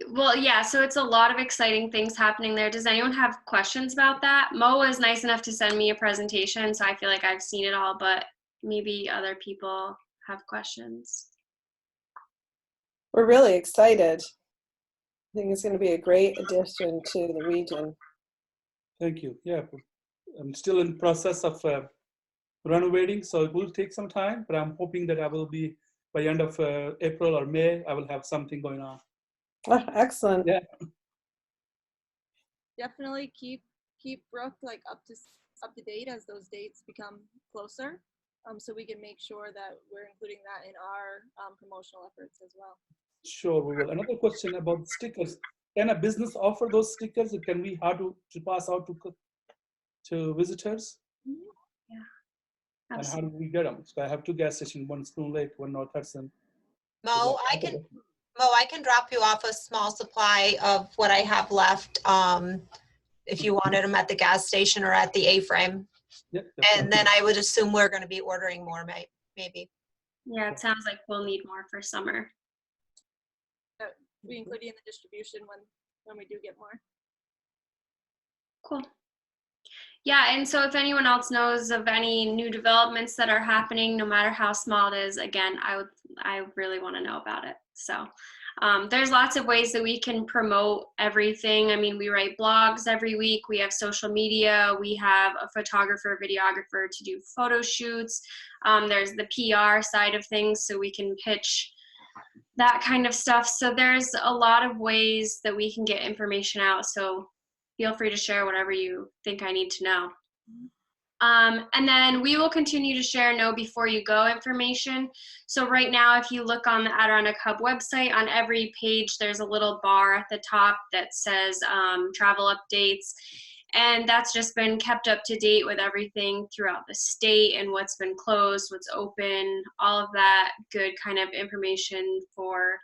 Well, yeah, so it's a lot of exciting things happening there. Does anyone have questions about that? Mo was nice enough to send me a presentation, so I feel like I've seen it all, but maybe other people have questions. We're really excited. I think it's going to be a great addition to the region. Thank you. Yeah, I'm still in process of renovating, so it will take some time, but I'm hoping that I will be, by end of April or May, I will have something going on. Oh, excellent. Yeah. Definitely keep Brooke like up to date as those dates become closer, so we can make sure that we're including that in our promotional efforts as well. Sure, we will. Another question about stickers. Can a business offer those stickers? Can we how to pass out to visitors? Yeah. And Absolutely. how do we get them? So I have two gas stations, one Spoon Lake, one North Hudson. Mo, I can drop you off a small supply of what I have left. if you wanted them at the gas station or at the A-frame. Yep. And then I would assume we're going to be ordering more, maybe. Yeah, it sounds like we'll need more for summer. We include you in the distribution when we do get more. Cool. Yeah, and so if anyone else knows of any new developments that are happening, no matter how small it is, again, I really want to know about it. So there's lots of ways that we can promote everything. I mean, we write blogs every week. We have social media. We have a photographer, videographer to do photo shoots. There's the PR side of things, so we can pitch that kind of stuff. So there's a lot of ways that we can get information out. So feel free to share whatever you think I need to know. And then we will continue to share know before you go information. So right now, if you look on the Adirondack Hub website, on every page, there's a little bar at the top that says travel updates. And that's just been kept up to date with everything throughout the state and what's been closed, what's open, all of that good kind of information for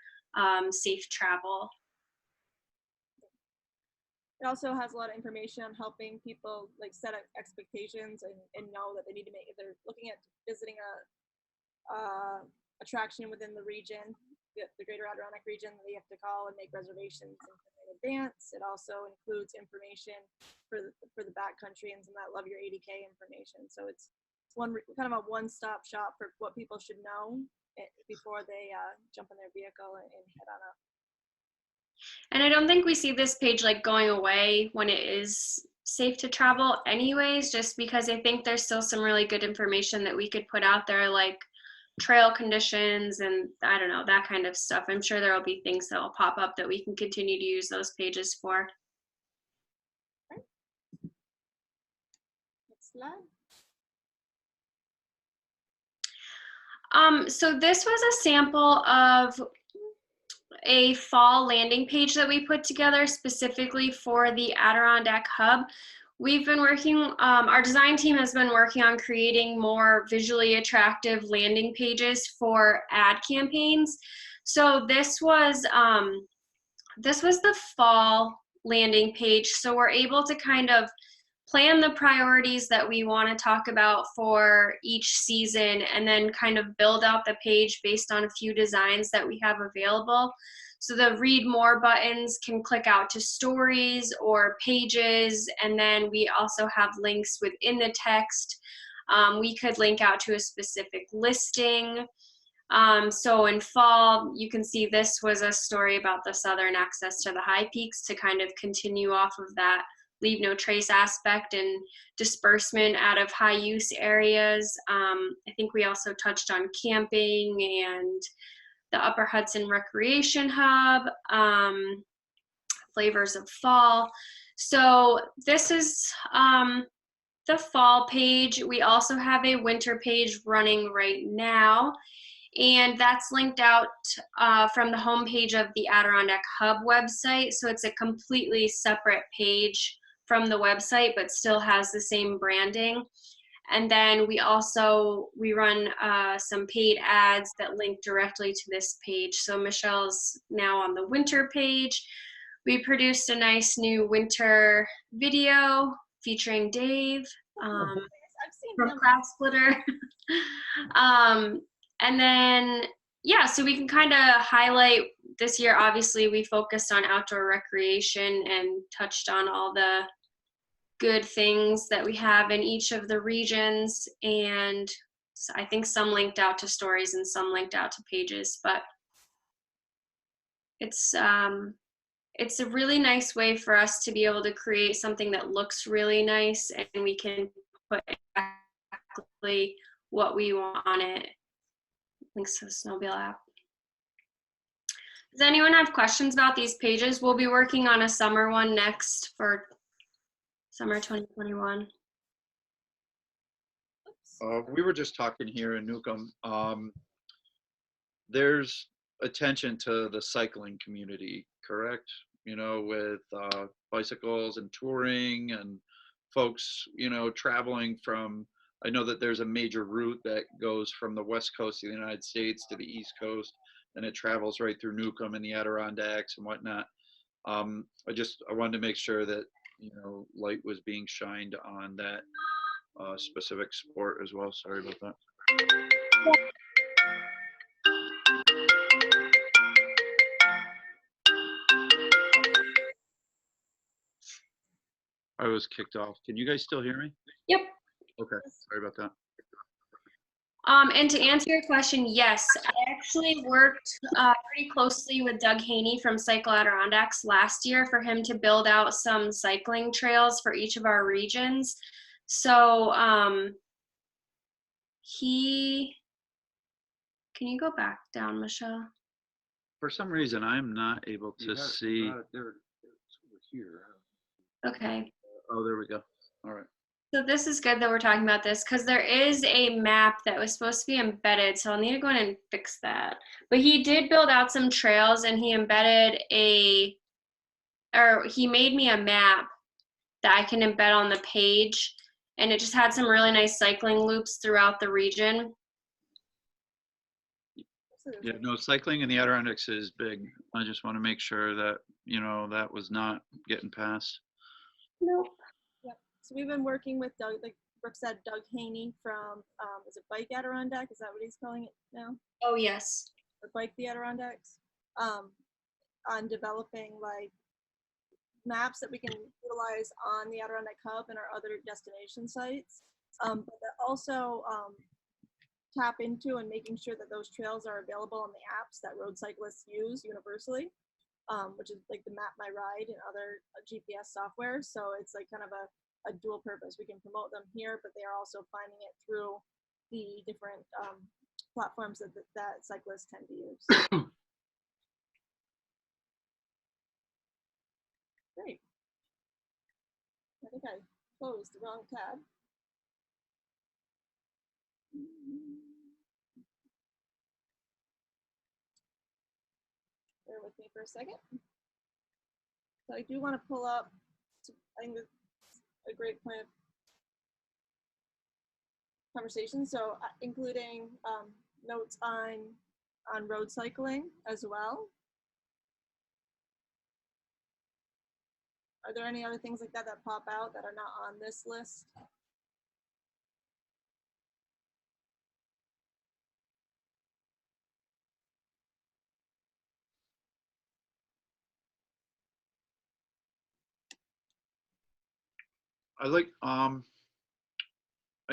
safe travel. It also has a lot of information on helping people like set up expectations and know that they need to make, if they're looking at visiting a attraction within the region, the greater Adirondack region, they have to call and make reservations in advance. It also includes information for the backcountry and some of that Love Your 80K information. So it's kind of a one-stop shop for what people should know before they jump in their vehicle and head on up. And I don't think we see this page like going away when it is safe to travel anyways, just because I think there's still some really good information that we could put out there, like trail conditions and I don't know, that kind of stuff. I'm sure there will be things that will pop up that we can continue to use those pages for. Next slide. So this was a sample of a fall landing page that we put together specifically for the Adirondack Hub. We've been working, our design team has been working on creating more visually attractive landing pages for ad campaigns. So this was the fall landing page. So we're able to kind of plan the priorities that we want to talk about for each season and then kind of build out the page based on a few designs that we have available. So the read more buttons can click out to stories or pages, and then we also have links within the text. We could link out to a specific listing. So in fall, you can see this was a story about the southern access to the high peaks to kind of continue off of that leave no trace aspect and disbursement out of high use areas. I think we also touched on camping and the Upper Hudson Recreation Hub, flavors of fall. So this is the fall page. We also have a winter page running right now, and that's linked out from the homepage of the Adirondack Hub website. So it's a completely separate page from the website, but still has the same branding. And then we run some paid ads that link directly to this page. So Michelle's now on the winter page. We produced a nice new winter video featuring Dave I've seen from him. Class Splitter. And then, yeah, so we can kind of highlight this year. Obviously, we focused on outdoor recreation and touched on all the good things that we have in each of the regions. And I think some linked out to stories and some linked out to pages, but it's a really nice way for us to be able to create something that looks really nice and we can put exactly what we want on it. Links to the Snowmobile app. Does anyone have questions about these pages? We'll be working on a summer one next for summer 2021. We were just talking here in Newcomb. There's attention to the cycling community, correct? You know, with bicycles and touring and folks, you know, traveling from, I know that there's a major route that goes from the west coast of the United States to the east coast, and it travels right through Newcomb and the Adirondacks and whatnot. I wanted to make sure that, light was being shined on that specific sport as well. Sorry about that. I was kicked off. Can you guys still hear me? Yep. Okay, sorry about that. And to answer your question, yes, I actually worked pretty closely with Doug Haney from Cycle Adirondacks last year for him to build out some cycling trails for each of our regions. So can you go back down, Michelle? For some reason, I'm not able to see. Okay. Oh, there we go. All right. So this is good that we're talking about this because there is a map that was supposed to be embedded. So I'll need to go in and fix that. But he did build out some trails and he embedded he made me a map that I can embed on the page. And it just had some really nice cycling loops throughout the region. Yeah, no, cycling in the Adirondacks is big. I just want to make sure that, that was not getting passed. Nope. Yep. So we've been working with Doug, like Brooke said, Doug Haney from, is it Bike Adirondack? Is that what he's calling it now? Oh, yes. Or Bike the Adirondacks? On developing like maps that we can utilize on the Adirondack Hub and our other destination sites, but that also tap into and making sure that those trails are available on the apps that road cyclists use universally, which is like the Map My Ride and other GPS software. So it's like kind of a dual purpose. We can promote them here, but they are also finding it through the different platforms that cyclists tend to use. Great. I think I closed the wrong tab. Bear with me for a second. So I do want to pull up, I think that's a great point of conversation. So including notes on road cycling as well. Are there any other things like that that pop out that are not on this list? I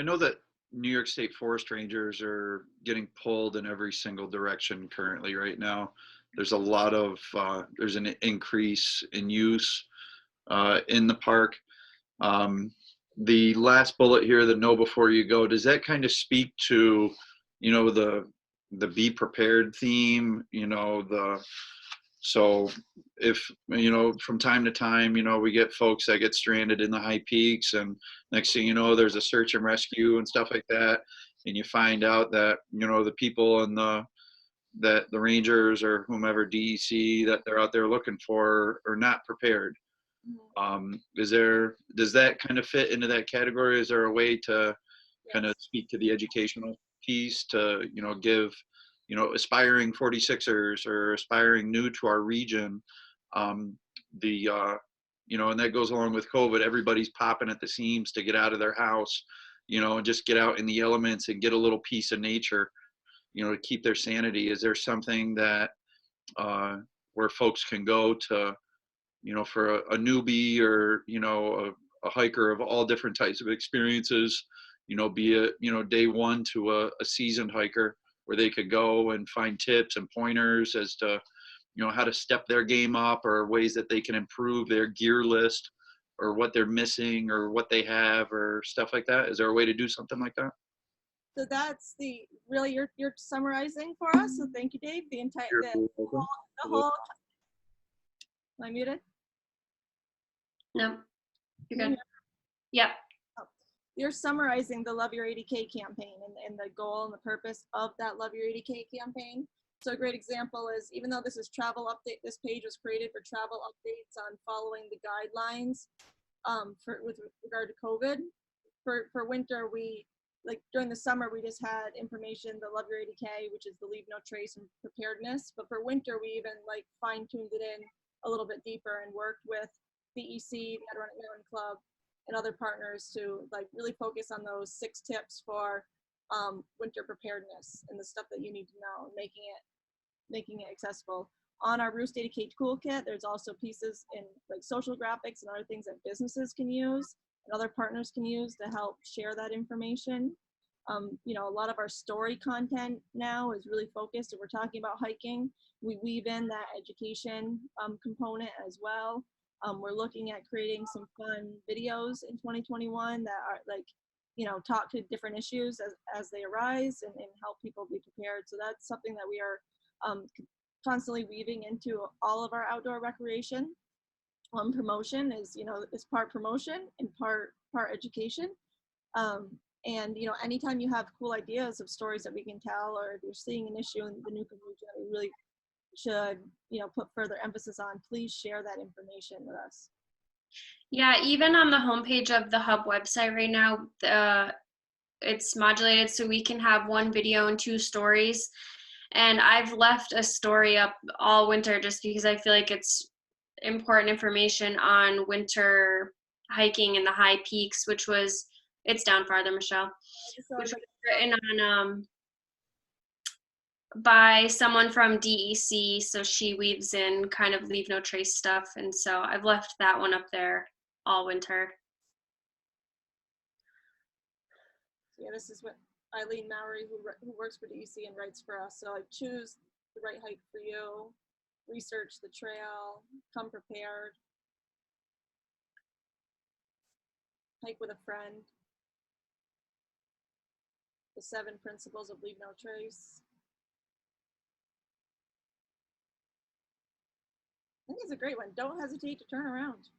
know that New York State Forest Rangers are getting pulled in every single direction currently right now. There's a lot of, there's an increase in use in the park. The last bullet here, the know before you go, does that kind of speak to, the be prepared theme, so if, from time to time, we get folks that get stranded in the high peaks and next thing you know, there's a search and rescue and stuff like that. And you find out that, the people and that the Rangers or whomever DEC that they're out there looking for are not prepared. Does that kind of fit into that category? Is there a way to kind of speak to the educational piece to, give, aspiring 46ers or aspiring new to our region, and that goes along with COVID, everybody's popping at the seams to get out of their house, and just get out in the elements and get a little piece of nature, to keep their sanity. Is there something that, where folks can go to, for a newbie or, a hiker of all different types of experiences, be it, day one to a seasoned hiker, where they could go and find tips and pointers as to, how to step their game up or ways that they can improve their gear list or what they're missing or what they have or stuff like that. Is there a way to do something like that? So that's really you're summarizing for us. So thank you, Dave. The whole. Am I muted? No, you're good. Yep. You're summarizing the Love Your 80K campaign and the goal and the purpose of that Love Your 80K campaign. So a great example is, even though this is travel update, this page was created for travel updates on following the guidelines with regard to COVID. For winter, during the summer, we just had information, the Love Your 80K, which is the Leave No Trace and preparedness. But for winter, we even fine-tuned it in a little bit deeper and worked with DEC, the Adirondack Mountain Club, and other partners to like really focus on those 6 tips for winter preparedness and the stuff that you need to know, making it accessible. On our Roost Data Cage Toolkit, there's also pieces in like social graphics and other things that businesses can use and other partners can use to help share that information. You know, a lot of our story content now is really focused, if we're talking about hiking, we weave in that education component as well. We're looking at creating some fun videos in 2021 that are like, you know, talk to different issues as they arise and help people be prepared. So that's something that we are constantly weaving into all of our outdoor recreation. Promotion is, you know, is part promotion and part education. And, you know, anytime you have cool ideas of stories that we can tell, or if you're seeing an issue in the Newcomb region that we really should, you know, put further emphasis on, please share that information with us. Yeah, even on the homepage of the Hub website right now, it's modulated so we can have 1 video and 2 stories. And I've left a story up all winter just because I feel like it's important information on winter hiking in the high peaks, which was, it's down farther, Michelle, which was written on by someone from DEC, so she weaves in kind of leave no trace stuff, and so I've left that one up there all winter. Yeah, this is what Eileen Mowry, who works for DEC and writes for us. So like, choose the right hike for you, research the trail, come prepared, hike with a friend, the 7 principles of leave no trace. I think it's a great one. Don't hesitate to turn around.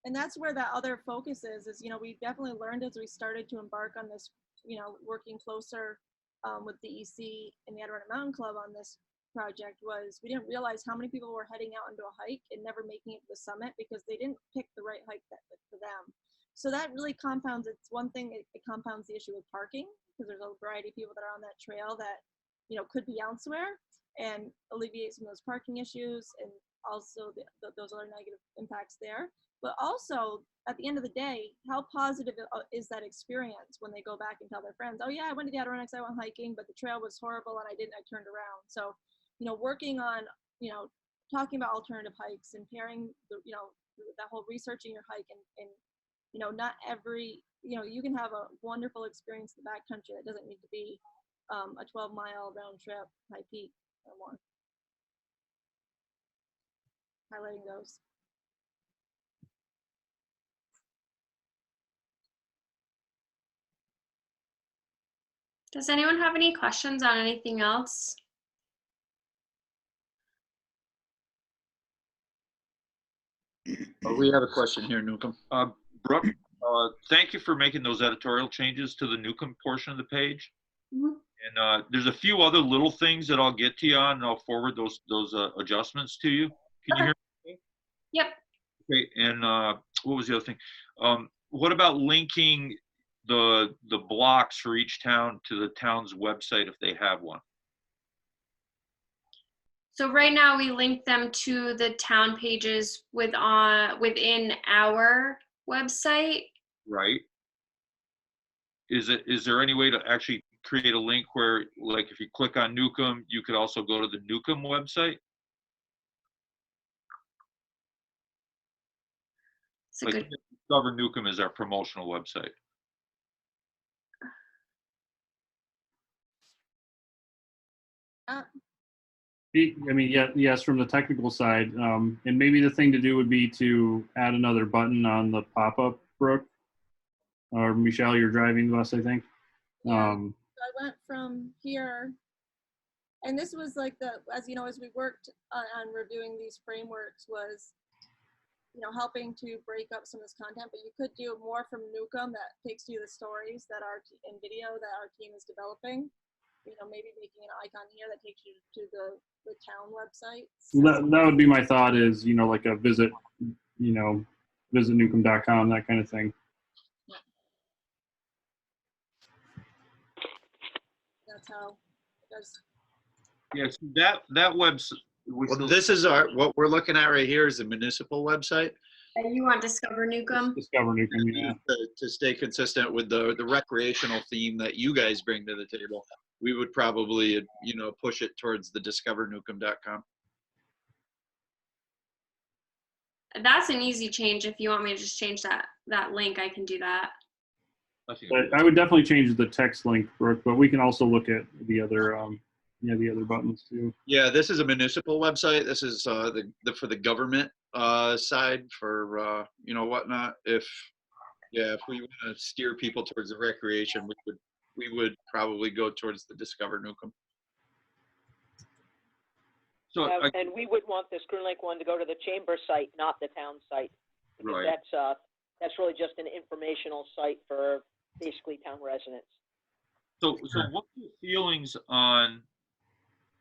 And that's where that other focus is, you know, we definitely learned as we started to embark on this, you know, working closer with DEC and the Adirondack Mountain Club on this project, was we didn't realize how many people were heading out into a hike and never making it to the summit because they didn't pick the right hike that fit for them. So that really compounds, it's one thing, it compounds the issue with parking, because there's a variety of people that are on that trail that, you know, could be elsewhere, and alleviate some of those parking issues and also those other negative impacts there. But also, at the end of the day, how positive is that experience when they go back and tell their friends, oh yeah, I went to the Adirondacks, I went hiking, but the trail was horrible and I turned around. So, you know, working on, you know, talking about alternative hikes and pairing, you know, that whole researching your hike and you know, not every, you know, you can have a wonderful experience in the backcountry that doesn't need to be a 12-mile round trip, high peak or more. Highlighting those. Does anyone have any questions on anything else? We have a question here, Newcomb. Brooke, thank you for making those editorial changes to the Newcomb portion of the page. Mm-hmm. And there's a few other little things that I'll get to you on, and I'll forward those adjustments to you. Can you hear me? Yep. Okay. And what was the other thing? What about linking the blocks for each town to the town's website if they have one? So right now we link them to the town pages within our website. Right. Is there any way to actually create a link where, like, if you click on Newcomb, you could also go to the Newcomb website? It's a Like, good. Discover Newcomb is our promotional website. I mean, yeah, yes, from the technical side, and maybe the thing to do would be to add another button on the pop-up, Brooke, or Michelle, you're driving the bus, I think. So I went from here, and this was like as you know, as we worked on reviewing these frameworks, was, you know, helping to break up some of this content, but you could do more from Newcomb that takes you the stories that are in video that our team is developing. You know, maybe making an icon here that takes you to the town website. That would be my thought, is, you know, like a visit, you know, visit newcomb.com, that kind of thing. That's how it does. Yes, that Well, this is what we're looking at right here is the municipal website. And you want Discover Newcomb? Discover Newcomb, yeah. To stay consistent with the recreational theme that you guys bring to the table, we would probably, push it towards the discovernewcomb.com. That's an easy change. If you want me to just change that link, I can do that. But I would definitely change the text link, Brooke, but we can also look at the other, the other buttons too. Yeah, this is a municipal website. This is for the government side for whatnot. If we want to steer people towards the recreation, we would probably go towards the Discover Newcomb. So and we would want the Scroon Lake one to go to the chamber site, not the town site, because Right. that's really just an informational site for basically town residents. So what's your feelings on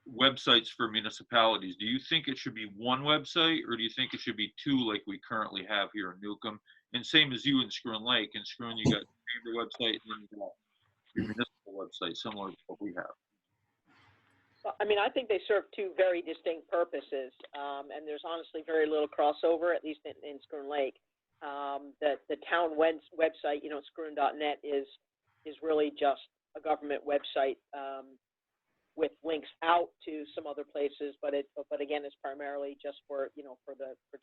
websites for municipalities? Do you think it should be one website, or do you think it should be two like we currently have here in Newcomb? And same as you in Scroon Lake. In Scroon, you got your website and then you got your municipal website, similar to what we have. I mean, I think they serve two very distinct purposes, and there's honestly very little crossover, at least in Scroon Lake. The town website, scroon.net, is really just a government website with links out to some other places, but again, it's primarily just for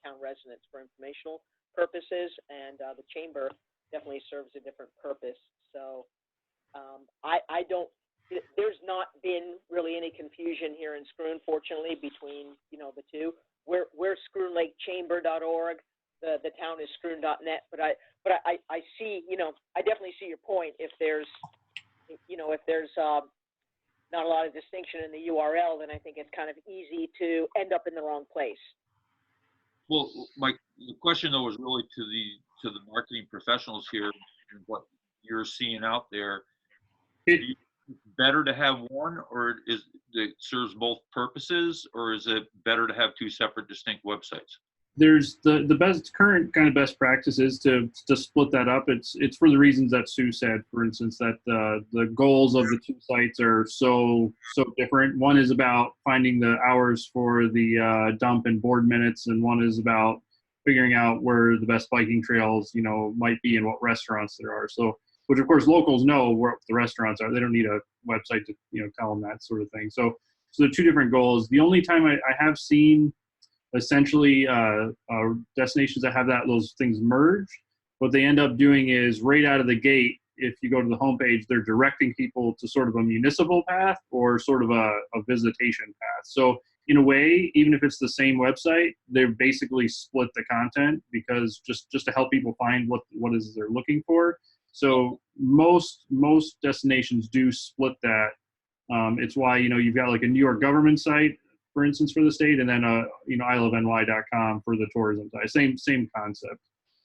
town residents for informational purposes, and the chamber definitely serves a different purpose. So I don't. There's not been really any confusion here in Scroon, fortunately, between the two. We're ScroonLakeChamber.org. The town is Scroon.net. But I see, I definitely see your point. If there's not a lot of distinction in the URL, then I think it's kind of easy to end up in the wrong place. Well, the question though is really to the marketing professionals here and what you're seeing out there. Better to have one, or is it serves both purposes, or is it better to have two separate distinct websites? There's the current kind of best practice is to split that up. It's for the reasons that Sue said, for instance, that the goals of the two sites are so different. One is about finding the hours for the dump and board minutes, and one is about figuring out where the best biking trails might be and what restaurants there are. So, which of course locals know where the restaurants are. They don't need a website to tell them that sort of thing. So they're two different goals. The only time I have seen essentially destinations that have those things merged, what they end up doing is right out of the gate, if you go to the homepage, they're directing people to sort of a municipal path or sort of a visitation path. So in a way, even if it's the same website, they're basically split the content because just to help people find what is they're looking for. So most destinations do split that. It's why you've got like a New York government site, for instance, for the state, and then iloveny.com for the tourism side. Same concept.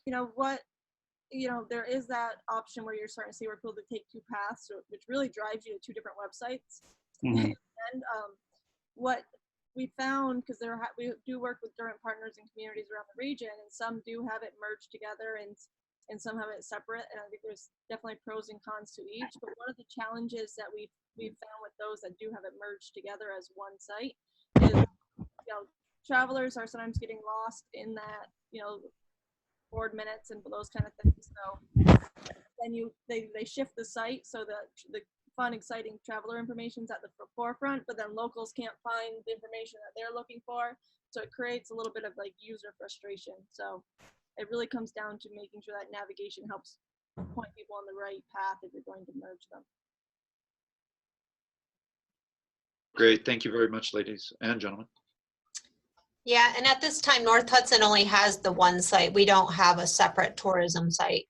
There is that option where you're starting to see where people take two paths, which really drives you to two different websites. Mm-hmm. And what we found, because we do work with different partners and communities around the region, and some do have it merged together and some have it separate, and I think there's definitely pros and cons to each. But one of the challenges that we've found with those that do have it merged together as one site is, travelers are sometimes getting lost in that, board minutes and those kind of things. So then they shift the site so that the fun, exciting traveler information is at the forefront, but then locals can't find the information that they're looking for. So it creates a little bit of like user frustration. So it really comes down to making sure that navigation helps point people on the right path if you're going to merge them. Great. Thank you very much, ladies and gentlemen. Yeah, and at this time, North Hudson only has the one site. We don't have a separate tourism site.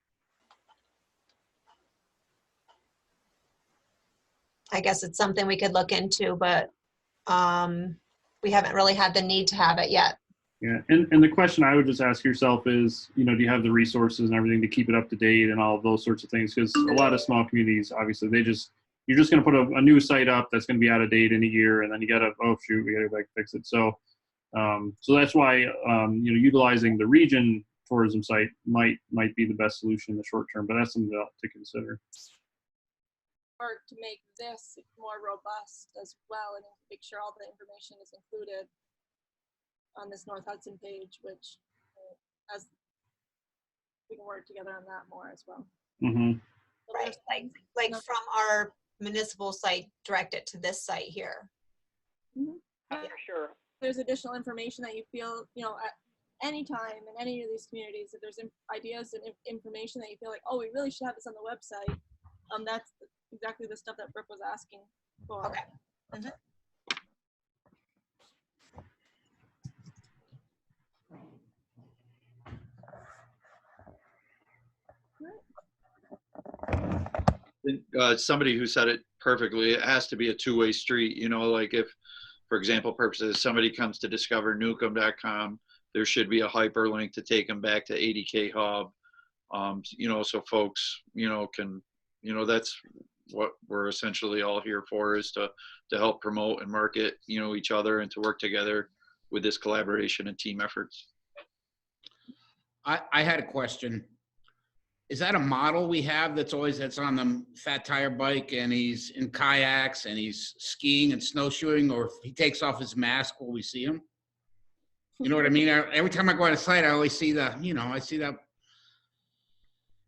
I guess it's something we could look into, but we haven't really had the need to have it yet. Yeah, and the question I would just ask yourself is, do you have the resources and everything to keep it up to date and all of those sorts of things? Because a lot of small communities, obviously, you're just going to put a new site up that's going to be out of date in a year, and then you got to, oh shoot, we got to go back and fix it. So that's why utilizing the region tourism site might be the best solution in the short term, but that's something to consider. Or to make this more robust as well and make sure all the information is included. on this North Hudson page, which as we can work together on that more as well. Mm-hmm. So Right, there's like no- from our municipal site, direct it to this site here. For sure. there's additional information that you feel, at any time in any of these communities, if there's ideas and information that you feel like, oh, we really should have this on the website, that's exactly the stuff that Brooke was asking for. Okay. Mhm. Somebody who said it perfectly, it has to be a two-way street, like if, for example purposes, somebody comes to discover newcomb.com, there should be a hyperlink to take them back to ADK Hub, so folks, can, that's what we're essentially all here for, is to help promote and market, each other, and to work together with this collaboration and team efforts. I had a question. Is that a model we have that's on the fat tire bike and he's in kayaks and he's skiing and snowshoeing, or if he takes off his mask, will we see him? You know what I mean? Every time I go on a site, I always see I see that.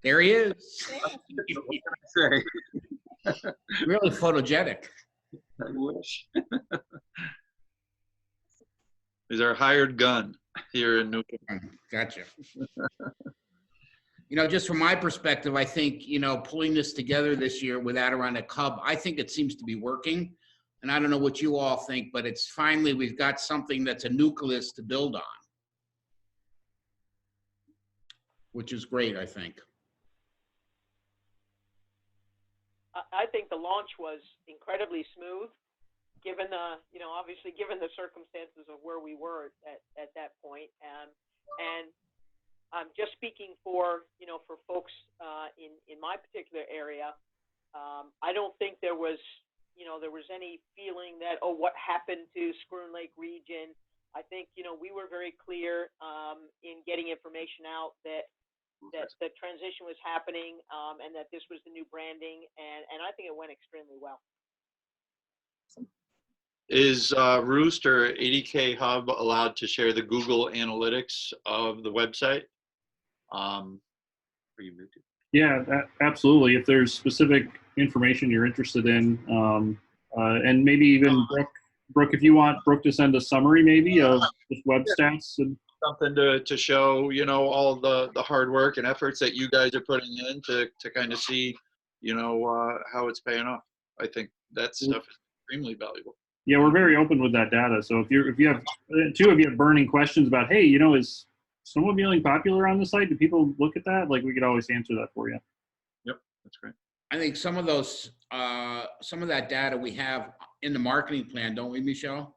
There he is. Really photogenic. I wish. He's our hired gun here in Newcomb. Gotcha. Just from my perspective, I think, pulling this together this year with Adirondack Hub, I think it seems to be working. And I don't know what you all think, but it's finally, we've got something that's a nucleus to build on, which is great, I think. I think the launch was incredibly smooth, given the, obviously given the circumstances of where we were at that point. And just speaking for, for folks in my particular area, I don't think there was, there was any feeling that, oh, what happened to Schroon Lake region? I think, we were very clear in getting information out that the transition was happening, and that this was the new branding, and I think it went extremely well. Is Roost or ADK Hub allowed to share the Google Analytics of the website? Are you muted? Yeah, absolutely. If there's specific information you're interested in, and maybe even Brooke, if you want Brooke to send a summary maybe of just web stats and something to show, all the hard work and efforts that you guys are putting in to kind of see, how it's paying off. I think that stuff is extremely valuable. Yeah, we're very open with that data. So if you have two of you have burning questions about, hey, is snowmobiling popular on the site? Do people look at that? Like, we could always answer that for you. Yep, that's great. I think some of those, some of that data we have in the marketing plan, don't we, Michelle?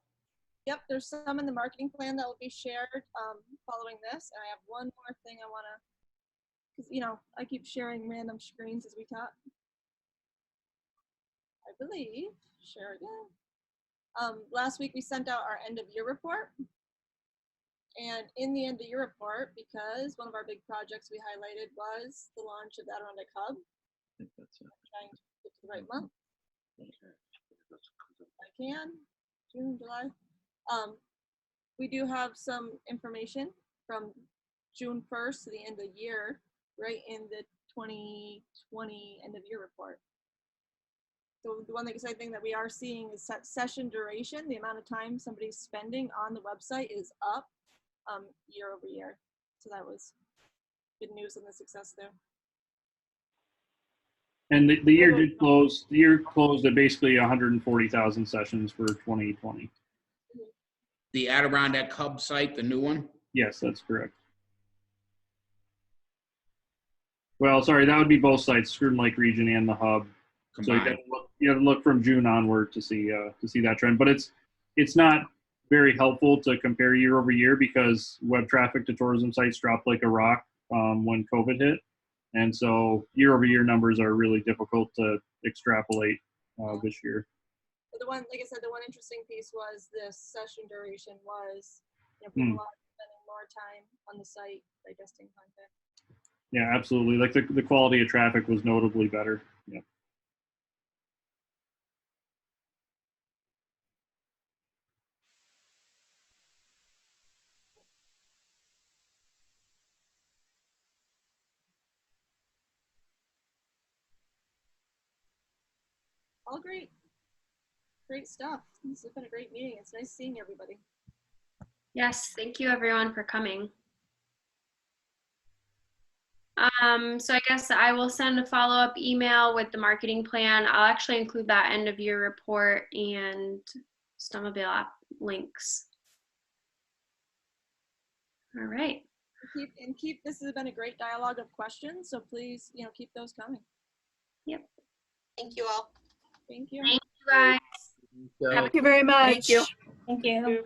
Yep, there's some in the marketing plan that will be shared following this. And I have one more thing I want to, because, I keep sharing random screens as we talk. I believe, share again. Last week we sent out our end of year report. And in the end of year report, because one of our big projects we highlighted was the launch of the Adirondack Hub. I think that's it. I'm trying to get to the right month. I can, June, July. We do have some information from June 1st to the end of the year, right in the 2020 end of year report. So the one exciting thing that we are seeing is session duration. The amount of time somebody's spending on the website is up year over year. So that was good news on the success there. And the year did close. The year closed at basically 140,000 sessions for 2020. The Adirondack Hub site, the new one? Yes, that's correct. Well, sorry, that would be both sites, Schroon Lake region and the hub. Combined. So you have to look from June onward to see that trend. But it's not very helpful to compare year over year, because web traffic to tourism sites dropped like a rock when COVID hit. And so year over year numbers are really difficult to extrapolate this year. But the one, like I said, the one interesting piece was the session duration was, people are spending more time on the site digesting content. Yeah, absolutely. Like the quality of traffic was notably better. Yeah. All great. Great stuff. This has been a great meeting. It's nice seeing everybody. Yes, thank you everyone for coming. So I guess I will send a follow-up email with the marketing plan. I'll actually include that end of year report and Stomobile app links. All right. Keep, this has been a great dialogue of questions, so please, keep those coming. Yep. Thank you all. Thank you. Thank you guys. Thank you very much. Thank you. Thank you.